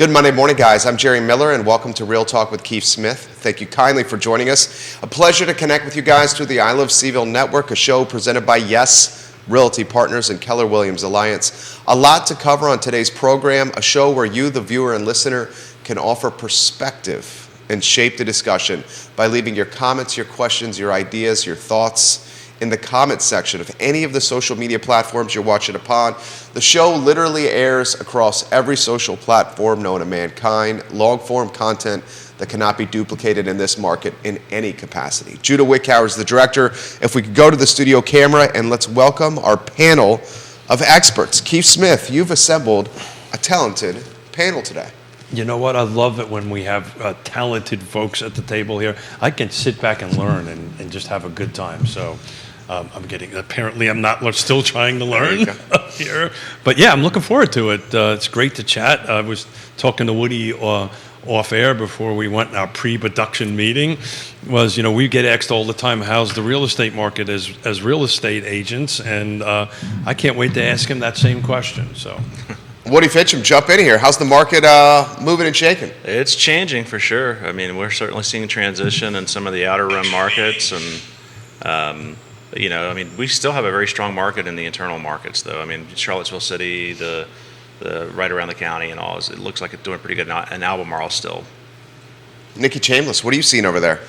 Good Monday morning, guys. I'm Jerry Miller, and welcome to Real Talk with Keith Smith. Thank you kindly for joining us. A pleasure to connect with you guys through the I Love CVille Network, a show presented by Yes, Realty Partners, and Keller Williams Alliance. A lot to cover on today's program, a show where you, the viewer and listener, can offer perspective and shape the discussion by leaving your comments, your questions, your ideas, your thoughts in the comments section of any of the social media platforms you're watching upon. The show literally airs across every social platform known to mankind, long-form content that cannot be duplicated in this market in any capacity. Judah Wickower is the director. If we could go to the studio camera and let's welcome our panel of experts. Keith Smith, you've assembled a talented panel today. You know what? I love it when we have talented folks at the table here. I can sit back and learn and just have a good time. So apparently I'm not still trying to learn here. But yeah, I'm looking forward to it. It's great to chat. I was talking to Woody off air before we went in our pre-production meeting. We get asked all the time, how's the real estate market as real estate agents? And I can't wait to ask him that same question. So. Woody Fincham, jump in here. How's the market moving and shaking? It's changing for sure. I mean, we're certainly seeing transition in some of the outer rim markets, and we still have a very strong market in the internal markets, though. I mean, Charlottesville City, the right around the county, and all, it looks like it's doing pretty good in Albemarle still. Nikki Chambless, what are you seeing over there?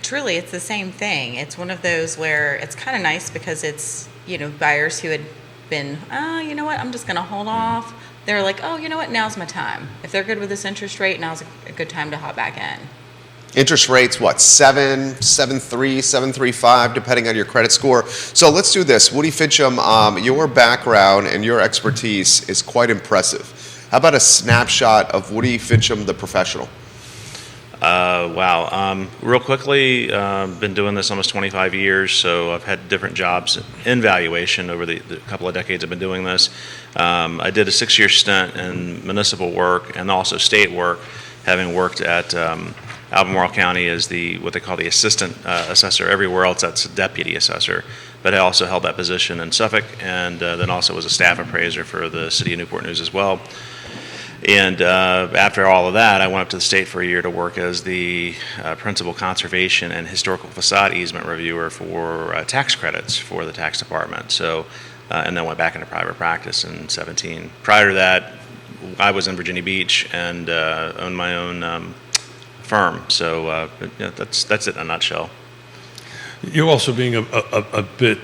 Truly, it's the same thing. It's one of those where it's kind of nice because it's buyers who had been, I'm just going to hold off. They're like, now's my time. If they're good with this interest rate, now's a good time to hop back in. Interest rates, 7.3, 7.35, depending on your credit score. So let's do this. Woody Fincham, your background and your expertise is quite impressive. How about a snapshot of Woody Fincham, the professional? Wow. Real quickly, been doing this almost 25 years, so I've had different jobs in valuation over the couple of decades I've been doing this. I did a 6-year stint in municipal work and also state work, having worked at Albemarle County as what they call the assistant assessor. Everywhere else, that's a deputy assessor. But I also held that position in Suffolk, and then also was a staff appraiser for the City of Newport News as well. And after all of that, I went up to the state for a year to work as the principal conservation and historical facade easement reviewer for tax credits for the tax department. So, and then went back into private practice in 2017. Prior to that, I was in Virginia Beach and owned my own firm. So that's it in a nutshell. You're also being a bit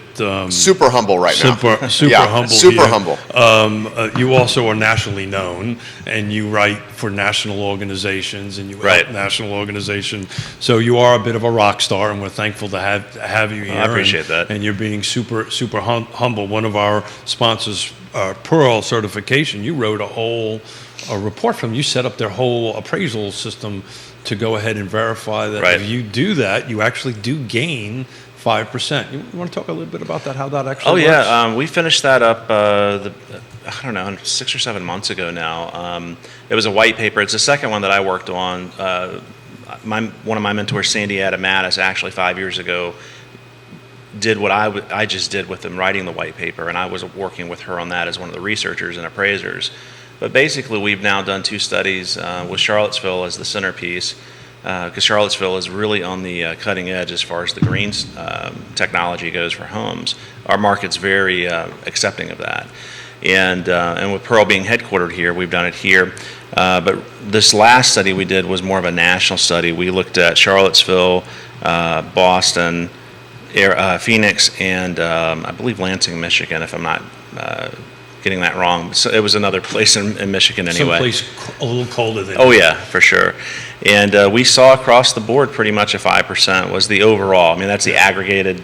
super humble right now. Super humble. Super here. humble. You also are nationally known, and you write for national organizations, and you help national organizations. So you are a bit of a rock star, and we're thankful to have you here. I appreciate that. And you're being super humble. One of our sponsors, Pearl Certification, you wrote a report from them. You set up their whole appraisal system to go ahead and verify that if you do that, you actually do gain 5%. You want to talk a little bit about that, how that actually works? Yeah. We finished that up, 6 or 7 months ago now. It was a white paper. It's the second one that I worked on. One of my mentors, Sandy Adamatis, actually 5 years ago, did what I just did with them, writing the white paper, and I was working with her on that as one of the researchers and appraisers. But basically, we've now done 2 studies with Charlottesville as the centerpiece, because Charlottesville is really on the cutting edge as far as the greens technology goes for homes. Our market's very accepting of that. And with Pearl being headquartered here, we've done it here. But this last study we did was more of a national study. We looked at Charlottesville, Boston, Phoenix, and I believe Lansing, Michigan, if I'm not getting that wrong. So it was another place in Michigan anyway. Someplace a little colder than. Oh yeah, for sure. And we saw across the board pretty much a 5% was the overall. I mean, that's the aggregated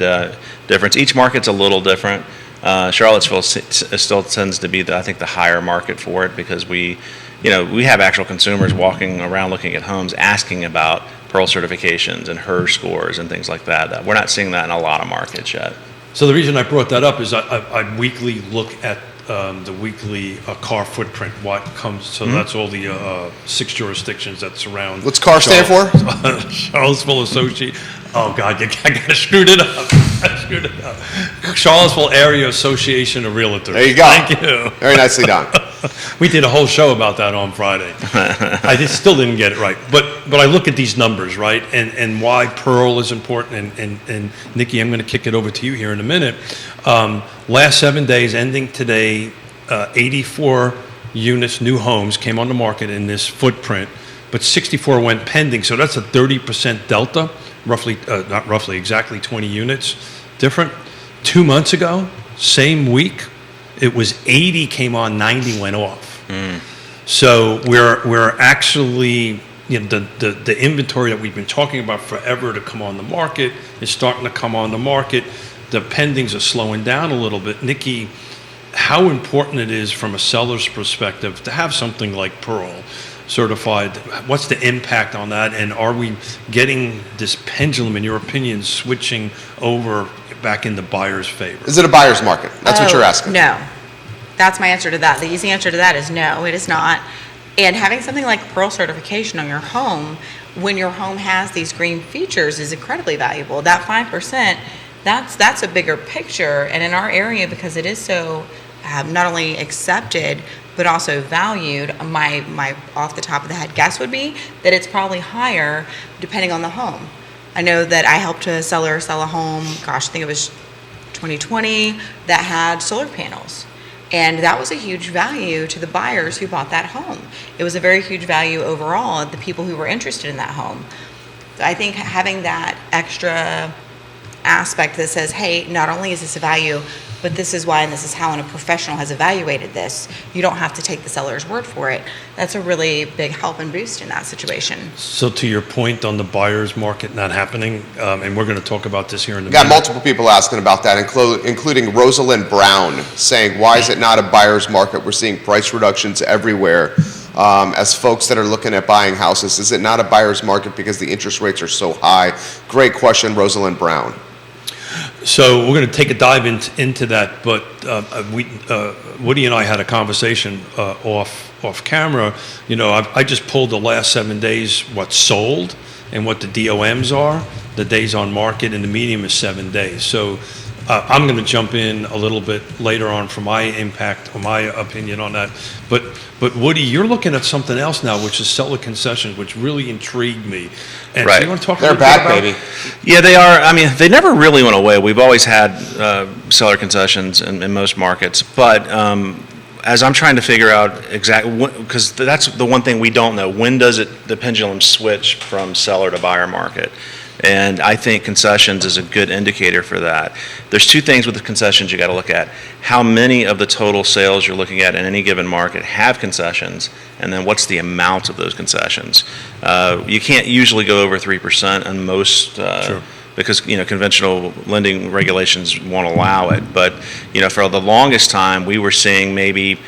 difference. Each market's a little different. Charlottesville still tends to be I think the higher market for it, because we have actual consumers walking around looking at homes asking about Pearl certifications and HERS scores and things like that. We're not seeing that in a lot of markets yet. So the reason I brought that up is I weekly look at the weekly car footprint, what comes, so that's all the 6 jurisdictions that surround. What's CAR stand for? Charlottesville Associate. Oh God, I got screwed it up. Charlottesville Area Association of Realtors. There you go. Thank you. Very nicely done. We did a whole show about that on Friday. I still didn't get it right. But I look at these numbers, right, and why Pearl is important. And Nikki, I'm going to kick it over to you here in a minute. Last 7 days, ending today, 84 units, new homes, came on the market in this footprint, but 64 went pending. So that's a 30% delta, not roughly, exactly 20 units different. 2 months ago, same week, it was 80 came on, 90 went off. So we're actually, the inventory that we've been talking about forever to come on the market is starting to come on the market. The pendings are slowing down a little bit. Nikki, how important it is from a seller's perspective to have something like Pearl certified. What's the impact on that? And are we getting this pendulum, in your opinion, switching over back in the buyer's favor? Is it a buyer's market? That's what you're asking. No. That's my answer to that. The easy answer to that is no, it is not. And having something like Pearl certification on your home, when your home has these green features, is incredibly valuable. That 5%, that's a bigger picture. And in our area, because it is so not only accepted, but also valued, my off the top of the head guess would be that it's probably higher depending on the home. I know that I helped a seller sell a home, I think it was 2020, that had solar panels. And that was a huge value to the buyers who bought that home. It was a very huge value overall of the people who were interested in that home. So I think having that extra aspect that says, hey, not only is this a value, but this is why and this is how, and a professional has evaluated this. You don't have to take the seller's word for it. That's a really big help and boost in that situation. So to your point on the buyer's market not happening, and we're going to talk about this here in a Got minute. multiple people asking about that, including Rosalind Brown, saying, why is it not a buyer's market? We're seeing price reductions everywhere. As folks that are looking at buying houses, is it not a buyer's market because the interest rates are so high? Great question, Rosalind Brown. So we're going to take a dive into that, but Woody and I had a conversation off camera. I just pulled the last 7 days, what's sold and what the DOMs are. The days on market, and the median is 7 days. So I'm going to jump in a little bit later on for my impact or my opinion on that. But Woody, you're looking at something else now, which is seller concessions, which really intrigued me. And Right. so you want to talk They're a little back, bit about baby. Yeah, they are. I mean, they never really went away. We've always had seller concessions in most markets, but as I'm trying to figure out exactly, because that's the one thing we don't know. When does the pendulum switch from seller to buyer market? And I think concessions is a good indicator for that. There's two things with the concessions you got to look at. How many of the total sales you're looking at in any given market have concessions, and then what's the amount of those concessions. You can't usually go over 3% on most, Sure. because conventional lending regulations won't allow it. But for the longest time, we were seeing maybe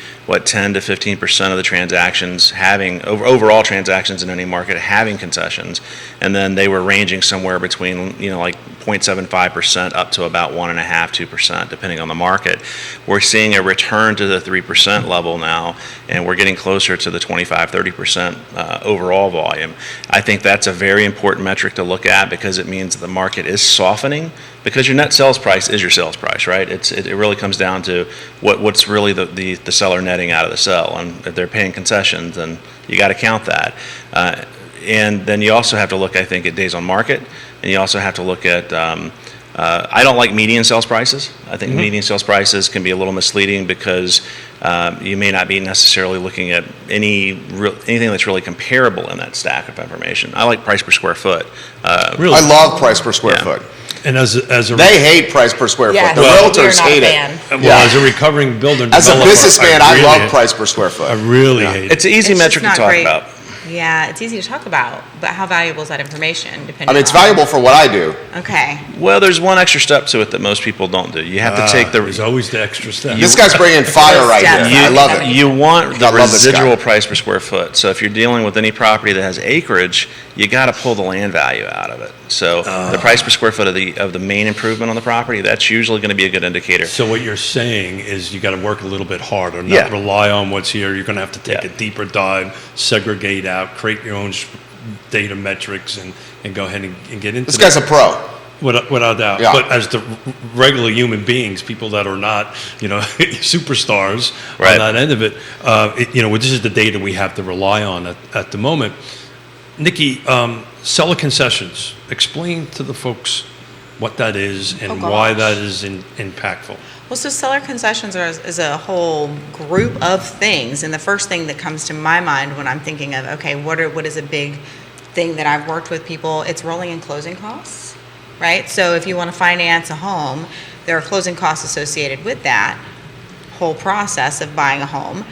10 to 15% of the transactions having overall transactions in any market having concessions, and then they were ranging somewhere between like 0.75% up to about 1.5–2% depending on the market. We're seeing a return to the 3% level now, and we're getting closer to the 25–30% overall volume. I think that's a very important metric to look at because it means the market is softening, because your net sales price is your sales price, right? It really comes down to what's really the seller netting out of the sale, and if they're paying concessions, then you got to count that. And then you also have to look, I think, at days on market, and you also have to look at. I don't like median sales prices. I think median sales prices can be a little misleading because you may not be necessarily looking at anything that's really comparable in that stack of information. I like price per square foot. Really? I love price per square Yeah. foot. And as a They hate price per square Yeah, foot. The well, realtors we're not a hate fan. it. well, as a recovering builder and As a developer, businessman, I really love price per square foot. I really hate it. It's an easy It's metric to just not talk great. about. Yeah, it's easy to talk about, but how valuable is that information? Depending I mean, it's on- valuable for what I do. Okay. Well, there's one extra step to it that most people don't do. You have to take the There's always the extra step. This guy's bringing fire right Yeah. here. I love it. You want the I love this guy. residual price per square foot. So if you're dealing with any property that has acreage, you got to pull the land value out of it. So the price per square foot of the main improvement on the property, that's usually going to be a good indicator. So what you're saying is you got to work a little bit harder, not Yeah. rely on what's here. You're going to have to take Yeah. a deeper dive, segregate out, create your own data metrics, and go ahead and get into This guy's a pro. Without doubt. Yeah. But as the regular human beings, people that are not, superstars Right. on that end of it, this is the data we have to rely on at the moment. Nikki, seller concessions. Explain to the folks what that is and why that is impactful. Well, so seller concessions is a whole group of things, and the first thing that comes to my mind when I'm thinking of, okay, what is a big thing that I've worked with people, it's rolling and closing costs, right? So if you want to finance a home, there are closing costs associated with that whole process of buying a home.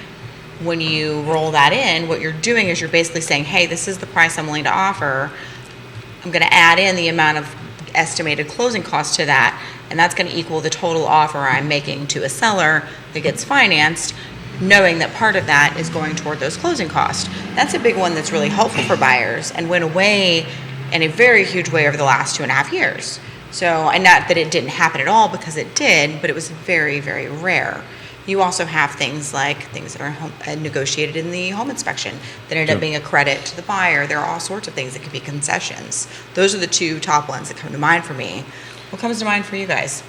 When you roll that in, what you're doing is you're basically saying, hey, this is the price I'm willing to offer. I'm going to add in the amount of estimated closing costs to that, and that's going to equal the total offer I'm making to a seller that gets financed, knowing that part of that is going toward those closing costs. That's a big one that's really helpful for buyers and went away in a very huge way over the last 2.5 years. So, and not that it didn't happen at all, because it did, but it was very, very rare. You also have things that are negotiated in the home inspection that end up being a credit to the buyer. There are all sorts of things that could be concessions. Those are the two top ones that come to mind for me. What comes to mind for you guys?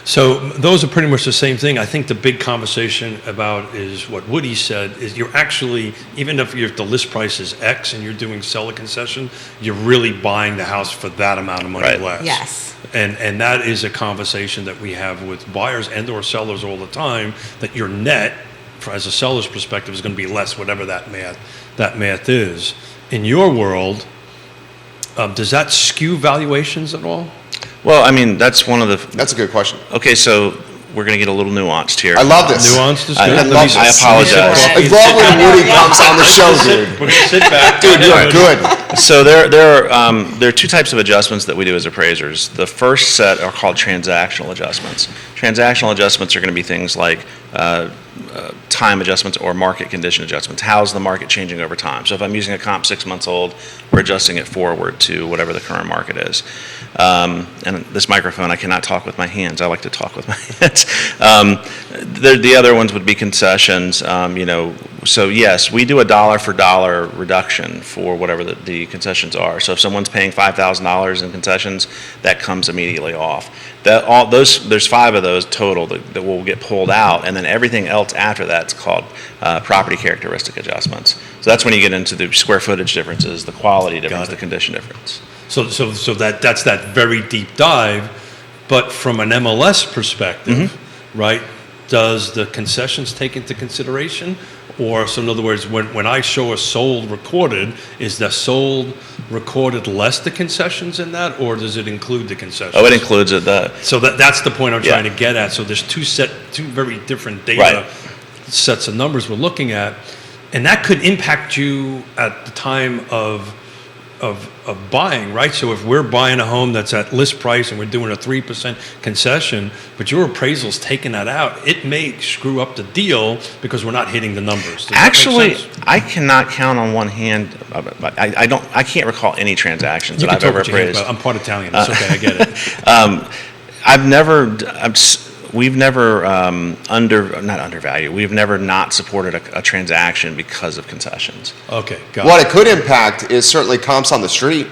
So those are pretty much the same thing. I think the big conversation about is what Woody said, is you're actually, even if the list price is X and you're doing seller concession, you're really buying the house for that amount of money less. Yes. And that is a conversation that we have with buyers and or sellers all the time, that your net, as a seller's perspective, is going to be less, whatever that math is. In your world, does that skew valuations at all? Well, I mean, that's one of the. That's a good question. Okay, so we're going to get a little nuanced here. I love this. Nuanced is I good. love this. I apologize. I love when Woody comes on the show, dude. We're going to sit back. Dude, you're good. So there are two types of adjustments that we do as appraisers. The first set are called transactional adjustments. Transactional adjustments are going to be things like time adjustments or market condition adjustments. How's the market changing over time? So if I'm using a comp 6 months old, we're adjusting it forward to whatever the current market is. And this microphone, I cannot talk with my hands. I like to talk with my hands. The other ones would be concessions. So yes, we do a dollar for dollar reduction for whatever the concessions are. So if someone's paying $5,000 in concessions, that comes immediately off. There's 5 of those total that will get pulled out, and then everything else after that's called property characteristic adjustments. So that's when you get into the square footage differences, the quality difference, the condition difference. So that's that very deep dive, but from an MLS perspective, right? Does the concessions take into consideration? Or, so in other words, when I show a sold recorded, is the sold recorded less the concessions in that, or does it include the concessions? Oh, it includes it. So that's the point I'm trying to get at. So there's two very different data sets of numbers we're looking at, and that could impact you at the time of buying, right? So if we're buying a home that's at list price and we're doing a 3% concession, but your appraisal's taking that out, it may screw up the deal because we're not hitting the numbers. Does Actually, that make sense? I cannot count on one hand. I can't recall any transactions that I've ever appraised. I'm part Italian. It's okay. I get it. We've never not undervalued. We've never not supported a transaction because of concessions. Okay, got What it. it could impact is certainly comps on the street.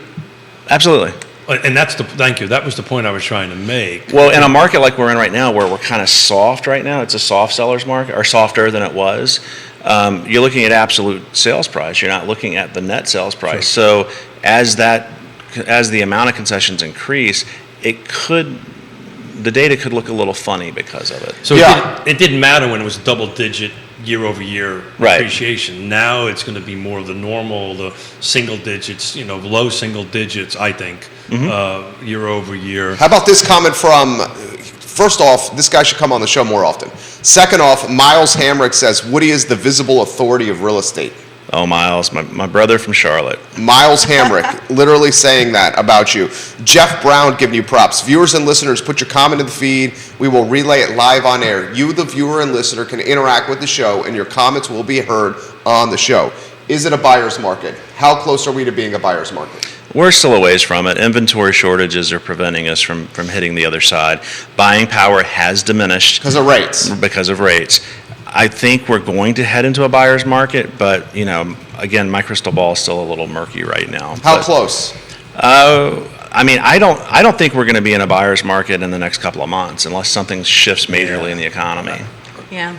Absolutely. And thank you. That was the point I was trying to make. Well, in a market like we're in right now, where we're kind of soft right now, it's a soft seller's market, or softer than it was. You're looking at absolute sales price. You're not looking at the net sales price. Sure. So as the amount of concessions increase, the data could look a little funny because of it. So it didn't matter when it was double-digit year-over-year appreciation. Now it's going to be more of the normal, the single digits, low single digits, I think, year-over-year. How about this comment from, first off, this guy should come on the show more often. Second off, Miles Hamrick says, Woody is the visible authority of real estate. Oh, Miles, my brother from Charlotte. Miles Hamrick, literally saying that about you. Jeff Brown giving you props. Viewers and listeners, put your comment in the feed. We will relay it live on air. You, the viewer and listener, can interact with the show, and your comments will be heard on the show. Is it a buyer's market? How close are we to being a buyer's market? We're still a ways from it. Inventory shortages are preventing us from hitting the other side. Buying power has diminished. Because of rates. Because of rates. I think we're going to head into a buyer's market, but, again, my crystal ball is still a little murky right now. How close? I mean, I don't think we're going to be in a buyer's market in the next couple of months unless something shifts majorly in the economy. Yeah.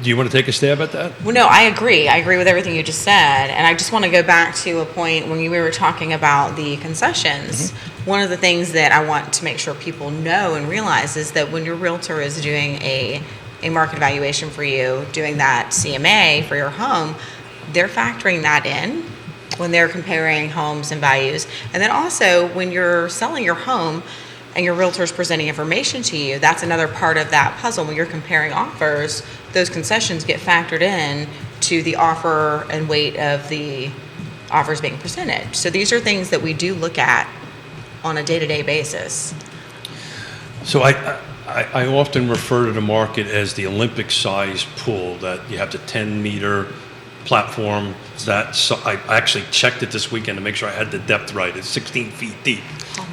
Do you want to take a stab at that? Well, no, I agree. I agree with everything you just said. And I just want to go back to a point when we were talking about the concessions. One of the things that I want to make sure people know and realize is that when your realtor is doing a market evaluation for you, doing that CMA for your home, they're factoring that in when they're comparing homes and values. And then also when you're selling your home and your realtor is presenting information to you, that's another part of that puzzle. When you're comparing offers, those concessions get factored in to the offer and weight of the offers being presented. So these are things that we do look at on a day-to-day basis. So I often refer to the market as the Olympic-sized pool, that you have the 10-meter platform. I actually checked it this weekend to make sure I had the depth right. It's 16 feet deep.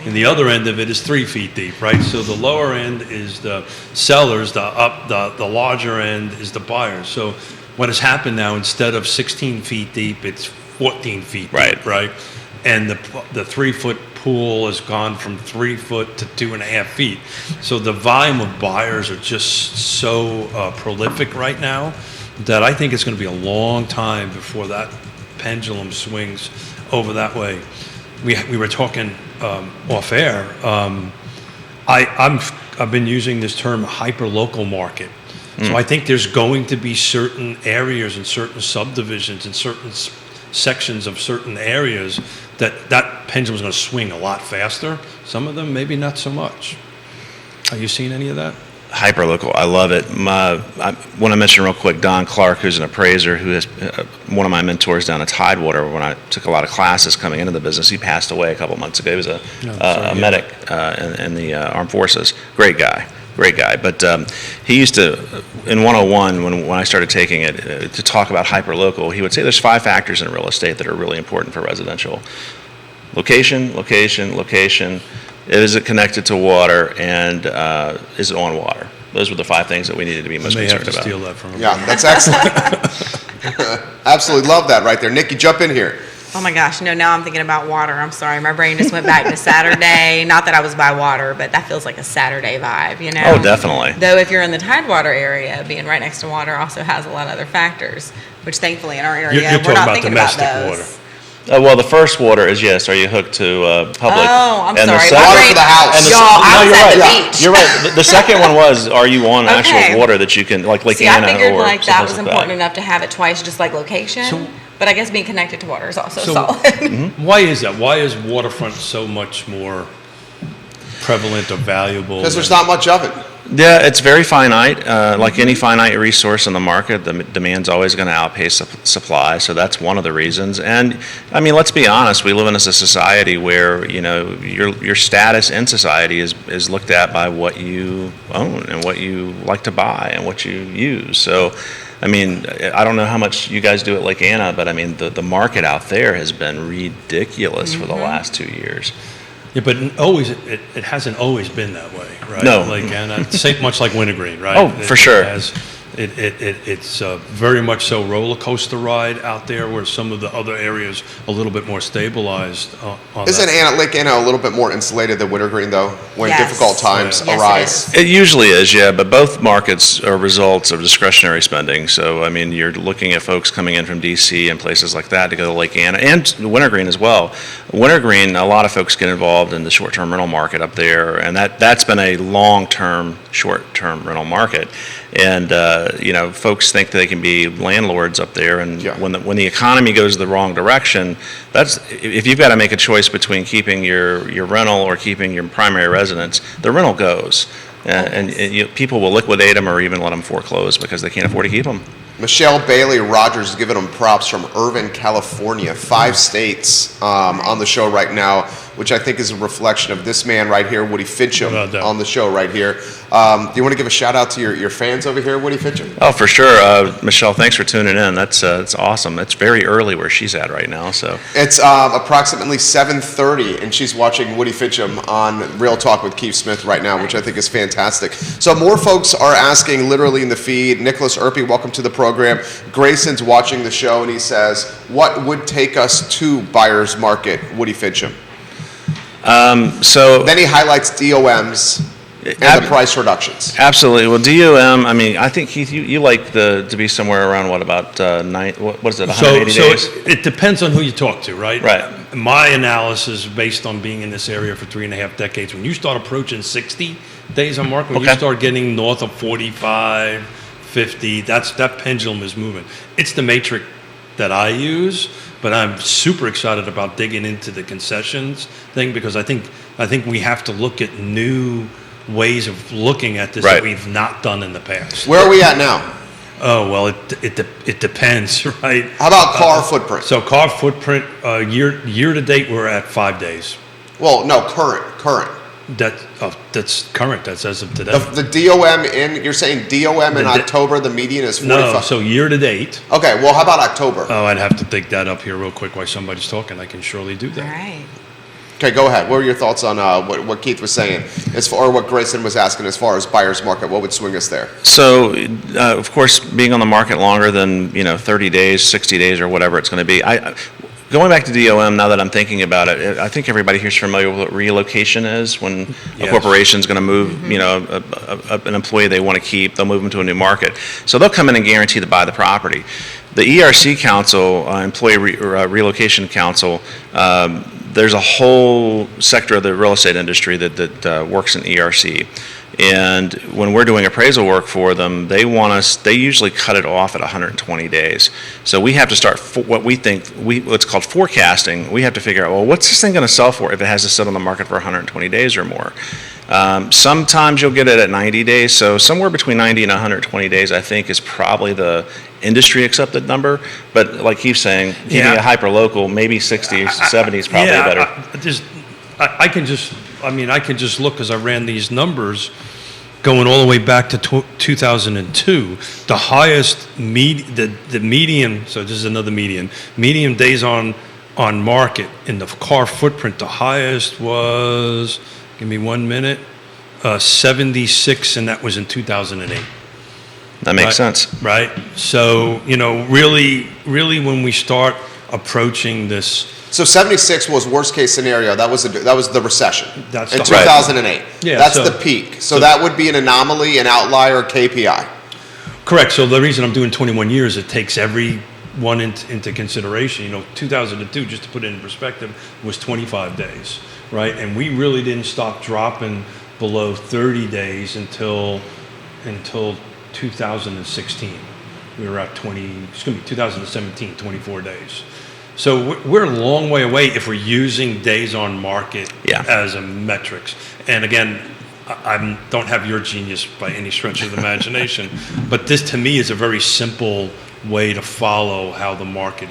And the other end of it is 3 feet deep, right? So the lower end is the sellers, the larger end is the buyers. So what has happened now, instead of 16 feet deep, it's 14 feet deep, right? And the 3-foot pool has gone from 3 foot to 2.5 feet. So the volume of buyers are just so prolific right now that I think it's going to be a long time before that pendulum swings over that way. We were talking off air. I've been using this term hyper-local market. So I think there's going to be certain areas and certain subdivisions and certain sections of certain areas that pendulum's going to swing a lot faster. Some of them maybe not so much. Are you seeing any of that? Hyperlocal, I love it. I want to mention real quick Don Clark, who's an appraiser, who is one of my mentors down at Tidewater when I took a lot of classes coming into the business. He passed away a couple months ago. He was a medic in the armed forces. Great guy. But he used to, in 101, when I started taking it, to talk about hyperlocal, he would say there's 5 factors in real estate that are really important for residential. Location. Is it connected to water, and is it on water? Those were the 5 things that we needed to be most concerned about. May have to steal that from him. Yeah, that's excellent. Absolutely love that right there. Nikki, jump in here. Oh my gosh, no, now I'm thinking about water. I'm sorry. My brain just went back to Saturday. Not that I was by water, but that feels like a Saturday vibe, you know? Oh, definitely. Though if you're in the Tidewater area, being right next to water also has a lot of other factors, which thankfully in our area, You're we're not talking thinking about about domestic those. water. Well, the first water is yes. Are you hooked to public? Oh, I'm and sorry. The second, Water for the house. and Y'all, I was you're at right. the beach. You're right. The second one was, are you on Okay. actual water that you can, like Lake See, Anna I figured or like that was something important that. enough to have it twice, just like location. So- but I guess being connected to water is also So- solid. Why is that? Why is waterfront so much more prevalent or valuable? Because there's not much of it. Yeah, it's very finite. Like any finite resource in the market, the demand's always going to outpace supply. So that's one of the reasons. And I mean, let's be honest. We live in a society where your status in society is looked at by what you own and what you like to buy and what you use. So, I mean, I don't know how much you guys do at Lake Anna, but I mean, the market out there has been ridiculous for the last 2 years. Yeah, but it hasn't always been that way, right? No. Much like Wintergreen, right? Oh, for sure. It's very much so roller coaster ride out there, where some of the other areas a little bit more stabilized. Isn't Lake Anna a little bit more insulated than Wintergreen, though, when Yes. difficult times Yes, it arise? is. It usually is, yeah, but both markets are results of discretionary spending. So, I mean, you're looking at folks coming in from D.C. and places like that to go to Lake Anna, and Wintergreen as well. Wintergreen, a lot of folks get involved in the short-term rental market up there, and that's been a long-term, short-term rental market. And, folks think they can be landlords up there, and when the economy goes the wrong direction, if you've got to make a choice between keeping your rental or keeping your primary residence, the rental goes. And people will liquidate them or even let them foreclose because they can't afford to keep them. Michelle Bailey Rogers is giving them props from Irvine, California. 5 states on the show right now, which I think is a reflection of this man right here, Woody Fincham, on the show right here. Do you want to give a shout out to your fans over here, Woody Fincham? Oh, for sure. Michelle, thanks for tuning in. That's awesome. It's very early where she's at right now. So It's approximately 7:30, and she's watching Woody Fincham on Real Talk with Keith Smith right now, which I think is fantastic. So more folks are asking literally in the feed. Nicholas Erpy, welcome to the program. Grayson's watching the show, and he says, what would take us to buyer's market, Woody Fincham? So Then he highlights DOMs and the price reductions. absolutely. Well, DOM. I mean, I think Keith, you like to be somewhere around what about what is it? 180 days. It depends on who you talk to, right? Right. My analysis, based on being in this area for 3.5 decades, when you start approaching 60 days on market, when you Okay. start getting north of 45, 50, that pendulum is moving. It's the matrix that I use, but I'm super excited about digging into the concessions thing because I think we have to look at new ways of looking at this Right. that we've not done in the past. Where are we at now? Oh, well, it depends, right? How about car footprint? So car footprint, year to date, we're at 5 days. Well, no, current. That's current. That's as of today. The DOM you're saying DOM in The October, the median is 45? No, so year to date. Okay, well, how about October? Oh, I'd have to dig that up here real quick while somebody's talking. I can surely do All that. right. Okay, go ahead. What were your thoughts on what Keith was saying, or what Grayson was asking as far as buyer's market? What would swing us there? So, of course, being on the market longer than 30 days, 60 days, or whatever it's going to be. Going back to DOM, now that I'm thinking about it, I think everybody here's familiar with what relocation is. When a Yes. corporation's going to move, an employee they want to keep, they'll move them to a new market. So they'll come in and guarantee to buy the property. The ERC Council, Employee Relocation Council, there's a whole sector of the real estate industry that works in ERC. And when we're doing appraisal work for them, they usually cut it off at 120 days. So we have to start what's called forecasting. We have to figure out, well, what's this thing going to sell for if it has to sit on the market for 120 days or more? Sometimes you'll get it at 90 days. So somewhere between 90 and 120 days, I think, is probably the industry accepted number. But like Keith's saying, keeping Yeah. it hyper local, maybe 60 or 70 is probably better. I can just look because I ran these numbers going all the way back to 2002. The highest the median. So this is another median days on market in the car footprint. The highest was, give me 1 minute, 76, and that was in 2008. That makes Right. sense. Right. So, really when we start approaching this, So 76 was worst case scenario. That was the recession That's in the- 2008. Yeah, That's so- the peak. So that would be an anomaly, an outlier, KPI. correct. So the reason I'm doing 21 years, it takes every one into consideration. 2002, just to put it in perspective, was 25 days, right? And we really didn't stop dropping below 30 days until 2016. We were at 2017, 24 days. So we're a long way away if we're using days on market Yeah. as a metrics. And again, I don't have your genius by any stretch of the imagination, but this to me is a very simple way to follow how the market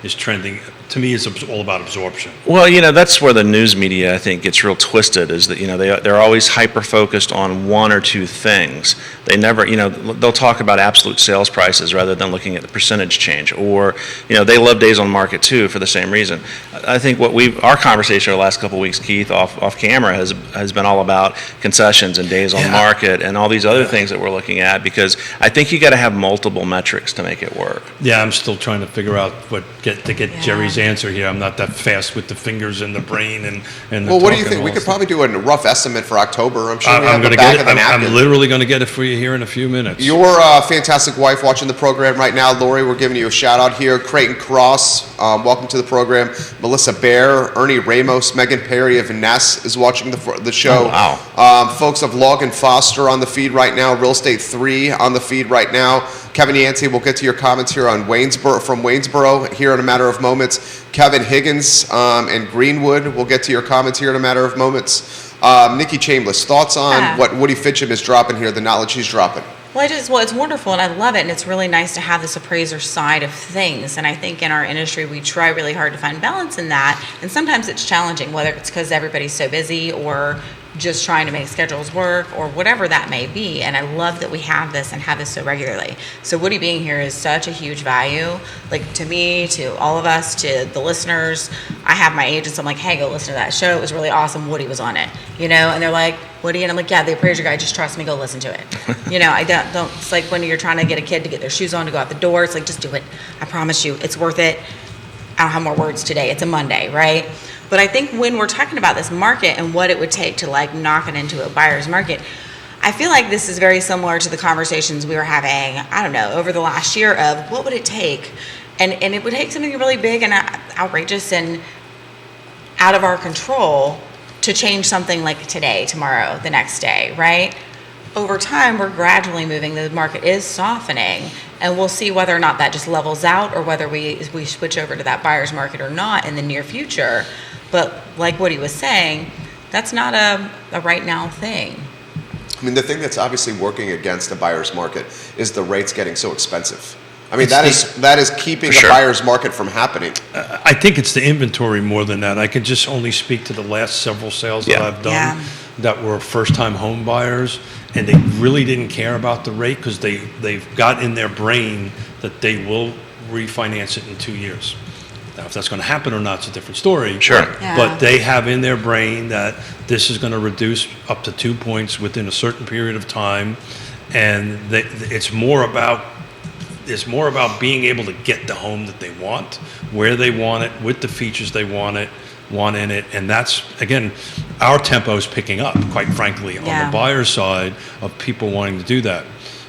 is trending. To me, it's all about absorption. Well, that's where the news media, I think, gets real twisted, is that, they're always hyper-focused on one or two things. They never, they'll talk about absolute sales prices rather than looking at the percentage change. Or, they love days on market, too, for the same reason. I think our conversation over the last couple of weeks, Keith, off camera, has been all about concessions and days on market and all these other things that we're looking at, because I think you got to have multiple metrics to make it work. Yeah, I'm still trying to figure out get Yeah. Jerry's answer here. I'm not that fast with the fingers and the brain and the Well, what do you talking think? We could also. probably do a rough estimate for October. I'm sure we I'm have going the to back get of it. the I'm napkin. literally going to get it for you here in a few minutes. Your fantastic wife watching the program right now, Lori, we're giving you a shout out here. Creighton Cross, welcome to the program. Melissa Bear, Ernie Ramos, Megan Perry of Ness is watching the show. Oh, wow. Folks of Log and Foster on the feed right now. Real Estate 3 on the feed right now. Kevin Yancey, we'll get to your comments here on from Waynesboro here in a matter of moments. Kevin Higgins and Greenwood, we'll get to your comments here in a matter of moments. Nikki Chambless, thoughts on what Woody Fincham is dropping here, the knowledge he's dropping? Well, it's wonderful, and I love it, and it's really nice to have this appraiser side of things. And I think in our industry, we try really hard to find balance in that, and sometimes it's challenging, whether it's because everybody's so busy or just trying to make schedules work or whatever that may be. And I love that we have this and have this so regularly. So Woody being here is such a huge value, like to me, to all of us, to the listeners. I have my agents, I'm like, hey, go listen to that show. It was really awesome. Woody was on it, and they're like, Woody, and I'm like, yeah, the appraiser guy, just trust me, go listen to it. I don't, it's like when you're trying to get a kid to get their shoes on to go out the door, it's like, just do it. I promise you, it's worth it. I don't have more words today. It's a Monday, right? But I think when we're talking about this market and what it would take to like knock it into a buyer's market, I feel like this is very similar to the conversations we were having, I don't know, over the last year of what would it take? And it would take something really big and outrageous and out of our control to change something like today, tomorrow, the next day, right? Over time, we're gradually moving. The market is softening, and we'll see whether or not that just levels out or whether we switch over to that buyer's market or not in the near future. But like what he was saying, that's not a right now thing. I mean, the thing that's obviously working against the buyer's market is the rates getting so expensive. I mean, that is keeping the buyer's market from happening. I think it's the inventory more than that. I can just only speak to the last several sales that I've done that were first-time home buyers, and they really didn't care about the rate because they've got in their brain that they will refinance it in 2 years. Now, if that's going to happen or not, it's a different story. Sure. Yeah. But they have in their brain that this is going to reduce up to 2 points within a certain period of time, and it's more about being able to get the home that they want, where they want it, with the features they want in it, and that's, again, our tempo is picking up, quite frankly, on the buyer side of people wanting to do that.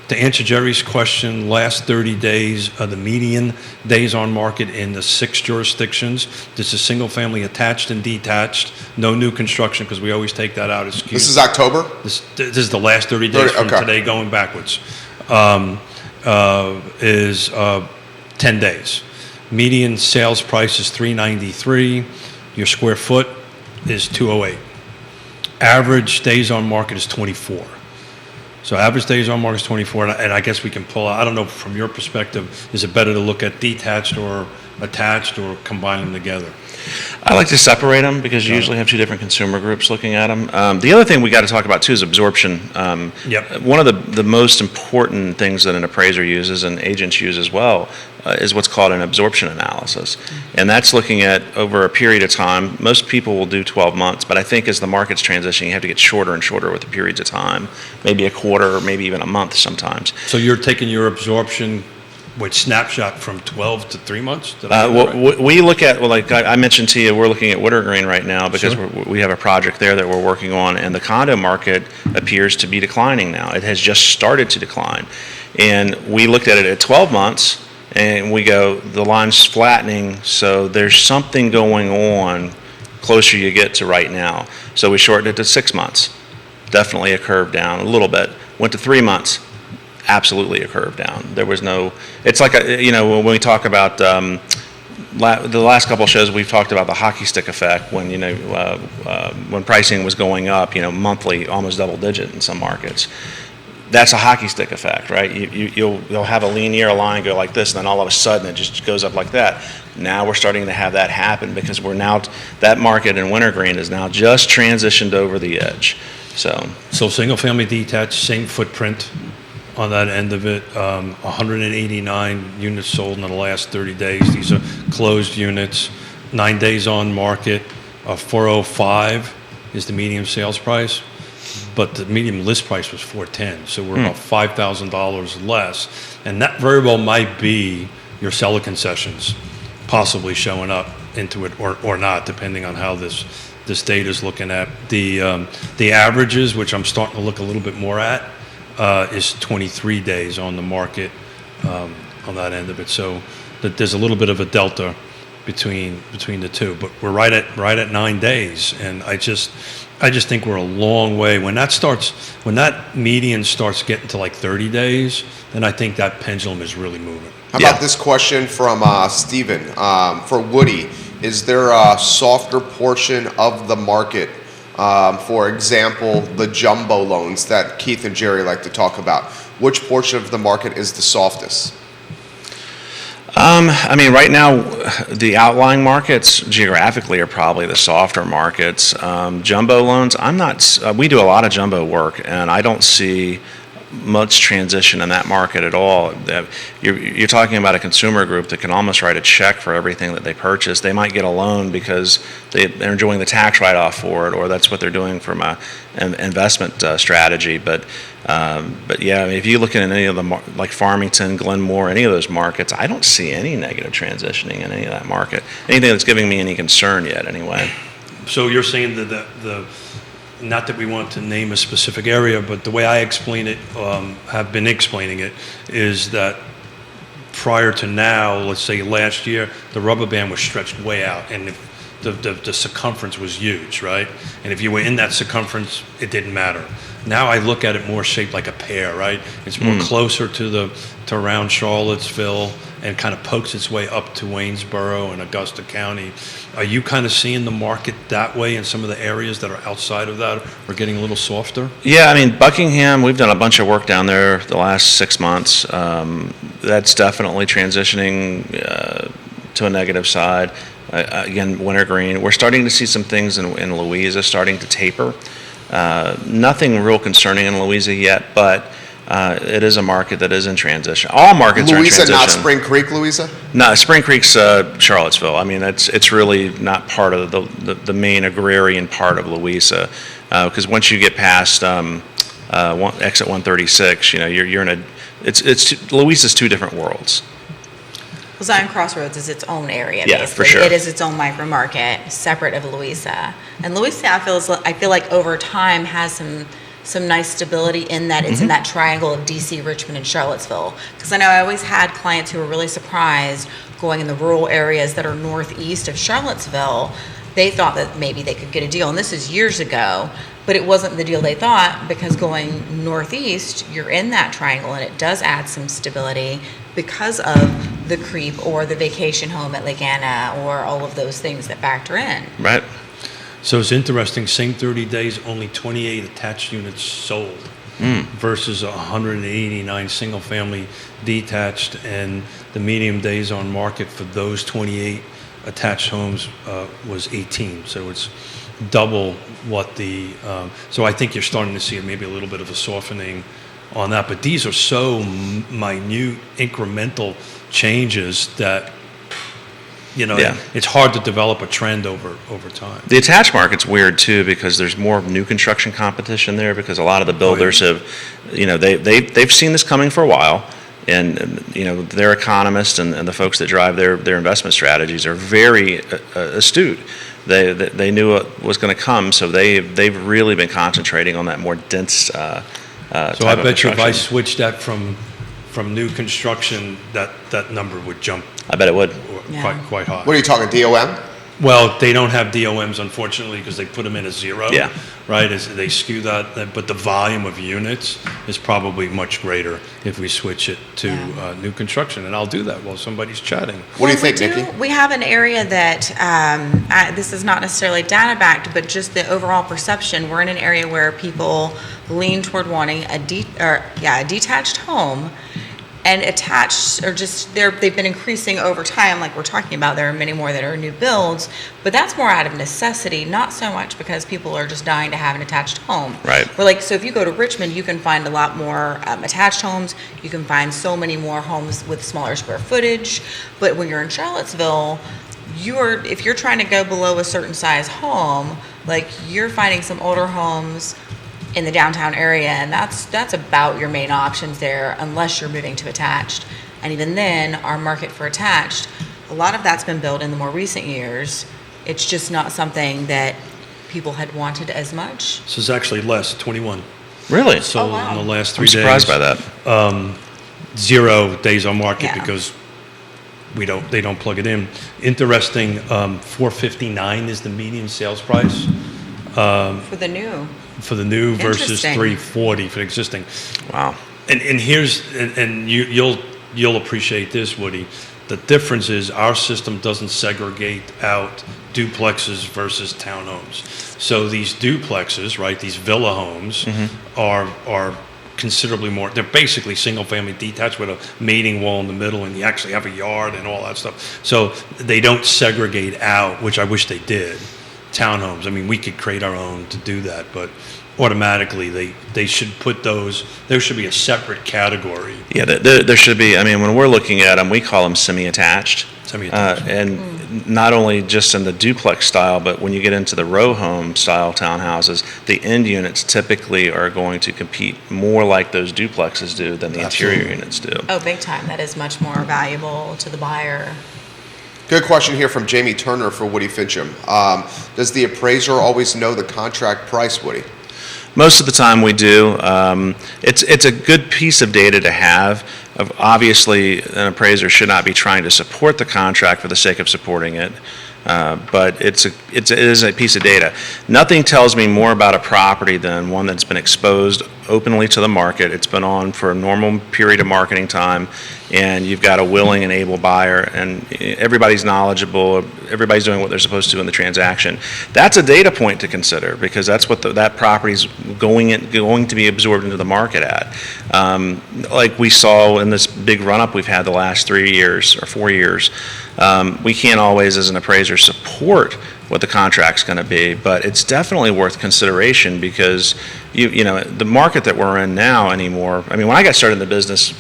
To answer Jerry's question, last 30 days, the median days on market in the 6 jurisdictions. This is single family attached and detached, no new construction, because we always take that out as excuse. This is October? This is the last 30 days from today going backwards. Is 10 days. Median sales price is $393. Your square foot is $208. Average days on market is 24. So average days on market is 24, and I guess we can pull out, I don't know, from your perspective, is it better to look at detached or attached or combine them together? I like to separate them because you usually have two different consumer groups looking at them. The other thing we got to talk about too is absorption. One of the most important things that an appraiser uses and agents use as well is what's called an absorption analysis. And that's looking at over a period of time. Most people will do 12 months, but I think as the market's transitioning, you have to get shorter and shorter with the periods of time, maybe a quarter or maybe even a month sometimes. So you're taking your absorption snapshot from 12 to 3 months? We look at, like I mentioned to you, we're looking at Wintergreen right now because we have a project there that we're working on, and the condo market appears to be declining now. It has just started to decline. And we looked at it at 12 months, and we go, the line's flattening, so there's something going on closer you get to right now. So we shortened it to 6 months. Definitely a curve down a little bit. Went to 3 months. Absolutely a curve down. There was no, it's like, when we talk about the last couple of shows, we've talked about the hockey stick effect when, when pricing was going up, monthly, almost double digit in some markets. That's a hockey stick effect, right? You'll have a linear line go like this, and then all of a sudden it just goes up like that. Now we're starting to have that happen because that market in Wintergreen is now just transitioned over the edge. So single family detached, same footprint on that end of it, 189 units sold in the last 30 days. These are closed units, 9 days on market, 405 is the median sales price, but the median list price was 410, so we're about $5,000 less, and that very well might be your seller concessions possibly showing up into it or not, depending on how this data is looking at. The averages, which I'm starting to look a little bit more at, is 23 days on the market on that end of it. So there's a little bit of a delta between the two, but we're right at 9 days, and I just think we're a long way. When that median starts getting to like 30 days, then I think that pendulum is really moving. How about this question from Steven for Woody? Is there a softer portion of the market? For example, the jumbo loans that Keith and Jerry like to talk about. Which portion of the market is the softest? Right now, the outlying markets geographically are probably the softer markets. Jumbo loans, we do a lot of jumbo work, and I don't see much transition in that market at all. You're talking about a consumer group that can almost write a check for everything that they purchase. They might get a loan because they're enjoying the tax write-off for it, or that's what they're doing from an investment strategy. But yeah, I mean, if you look at any of the like Farmington, Glenmore, any of those markets, I don't see any negative transitioning in any of that market. Anything that's giving me any concern yet, anyway. So you're saying that the not that we want to name a specific area, but the way I explain it, have been explaining it, is that prior to now, let's say last year, the rubber band was stretched way out, and the circumference was huge, right? And if you were in that circumference, it didn't matter. Now I look at it more shaped like a pear, right? It's more closer to around Charlottesville and kind of pokes its way up to Waynesboro and Augusta County. Are you kind of seeing the market that way in some of the areas that are outside of that are getting a little softer? Yeah, I mean, Buckingham, we've done a bunch of work down there the last 6 months. That's definitely transitioning to a negative side. Again, wintergreen. We're starting to see some things in Louisa starting to taper. Nothing real concerning in Louisa yet, but it is a market that is in transition. All markets are in transition. Louisa, not Spring Creek, Louisa? No, Spring Creek's Charlottesville. I mean, it's really not part of the main agrarian part of Louisa, because once you get past exit 136, you know, you're in Louisa's two different worlds. Well, Zion Crossroads is its own area, Yeah, basically. for sure. It is its own micro market, separate of Louisa. And Louisa, I feel like over time has some nice stability in that it's in that triangle of DC, Richmond, and Charlottesville. Because I know I always had clients who were really surprised going in the rural areas that are northeast of Charlottesville. They thought that maybe they could get a deal, and this is years ago, but it wasn't the deal they thought, because going northeast, you're in that triangle, and it does add some stability because of the creep or the vacation home at Lake Anna or all of those things that factor in. Right. So it's interesting, same 30 days, only 28 attached units sold versus 189 single-family detached, and the median days on market for those 28 attached homes was 18. So it's double what so I think you're starting to see maybe a little bit of a softening on that. But these are so minute, incremental changes that, you know, it's hard to develop a trend over time. The attached market's weird too, because there's more new construction competition there, because a lot of the builders have, you know, they've seen this coming for a while, and you know, their economists and the folks that drive their investment strategies are very astute. They knew it was going to come, so they've really been concentrating on that more dense. So I bet you if I switched that from new construction, that number would jump. I bet it would. Quite high. What are you talking, DOM? Well, they don't have DOMs, unfortunately, because they put them in as zero. Yeah. Right? They skew that, but the volume of units is probably much greater if we switch it to new construction. And I'll do that while somebody's chatting. What do you think, Nikki? We have an area that, this is not necessarily data backed, but just the overall perception. We're in an area where people lean toward wanting a detached home. And attached, or just they've been increasing over time, like we're talking about. There are many more that are new builds, but that's more out of necessity, not so much because people are just dying to have an attached home. Right. So if you go to Richmond, you can find a lot more attached homes. You can find so many more homes with smaller square footage. But when you're in Charlottesville, if you're trying to go below a certain size home, like you're finding some older homes in the downtown area, and that's about your main options there, unless you're moving to attached. And even then, our market for attached, a lot of that's been built in the more recent years. It's just not something that people had wanted as much. So it's actually less, 21. Really? So in the last 3 I'm days. surprised by that. 0 days on market Yeah. because they don't plug it in. Interesting, $459 is the median sales price. For the new. For the new versus Interesting. $340 for the existing. Wow. And here's you'll appreciate this, Woody. The difference is our system doesn't segregate out duplexes versus townhomes. So these duplexes, right, these villa homes are considerably more. They're basically single-family detached with a mating wall in the middle, and you actually have a yard and all that stuff. So they don't segregate out, which I wish they did. Townhomes. I mean, we could create our own to do that, but automatically they should put those. There should be a separate category. Yeah, there should be. I mean, when we're looking at them, we call them semi-attached. And not only just in the duplex style, but when you get into the row home style townhouses, the end units typically are going to compete more like those duplexes do than the interior units do. Oh, big time. That is much more valuable to the buyer. Good question here from Jamie Turner for Woody Fincham. Does the appraiser always know the contract price, Woody? Most of the time we do. It's a good piece of data to have. Obviously, an appraiser should not be trying to support the contract for the sake of supporting it, but it is a piece of data. Nothing tells me more about a property than one that's been exposed openly to the market. It's been on for a normal period of marketing time, and you've got a willing and able buyer, and everybody's knowledgeable, everybody's doing what they're supposed to in the transaction. That's a data point to consider, because that's what that property's going to be absorbed into the market at. Like we saw in this big run-up we've had the last 3 years or 4 years, we can't always, as an appraiser, support what the contract's going to be, but it's definitely worth consideration, because you know the market that we're in now anymore. I mean, when I got started in the business,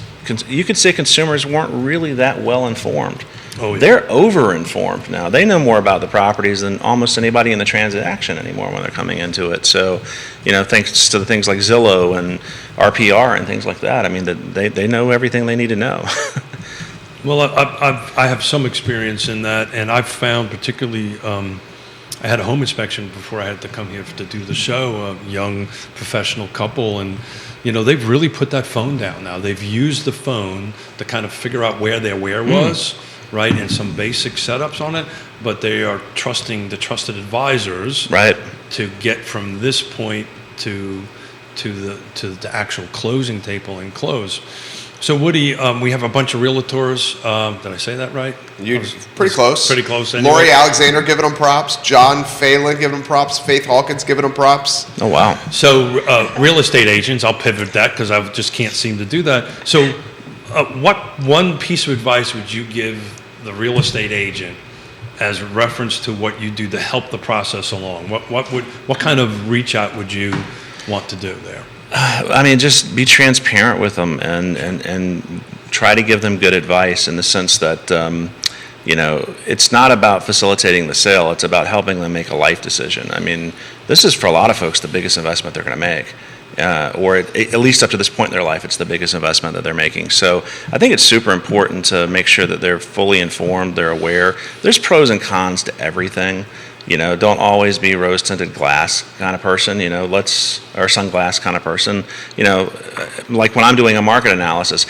you could say consumers weren't really that well informed. Oh, yeah. They're over-informed now. They know more about the properties than almost anybody in the transaction anymore when they're coming into it. So, you know, thanks to the things like Zillow and RPR and things like that, I mean, they know everything they need to know. Well, I have some experience in that, and I've found particularly, I had a home inspection before I had to come here to do the show, a young professional couple, and you know, they've really put that phone down now. They've used the phone to kind of figure out where their where was, right, and some basic setups on it, but they are trusting the trusted advisors, Right, to get from this point to the actual closing table and close. So Woody, we have a bunch of realtors. Did I say that right? You pretty close. Pretty close. Anyway. Lori Alexander giving them props. John Phelan giving them props. Faith Hawkins giving them props. oh wow. So real estate agents, I'll pivot that because I just can't seem to do that. So what one piece of advice would you give the real estate agent as reference to what you do to help the process along? What kind of reach out would you want to do there? I mean, just be transparent with them and try to give them good advice in the sense that, you know, it's not about facilitating the sale. It's about helping them make a life decision. I mean, this is for a lot of folks the biggest investment they're going to make. Or at least up to this point in their life, it's the biggest investment that they're making. So I think it's super important to make sure that they're fully informed, they're aware. There's pros and cons to everything. You know, don't always be rose-tinted glass kind of person, you know, or sunglass kind of person. You know, like when I'm doing a market analysis,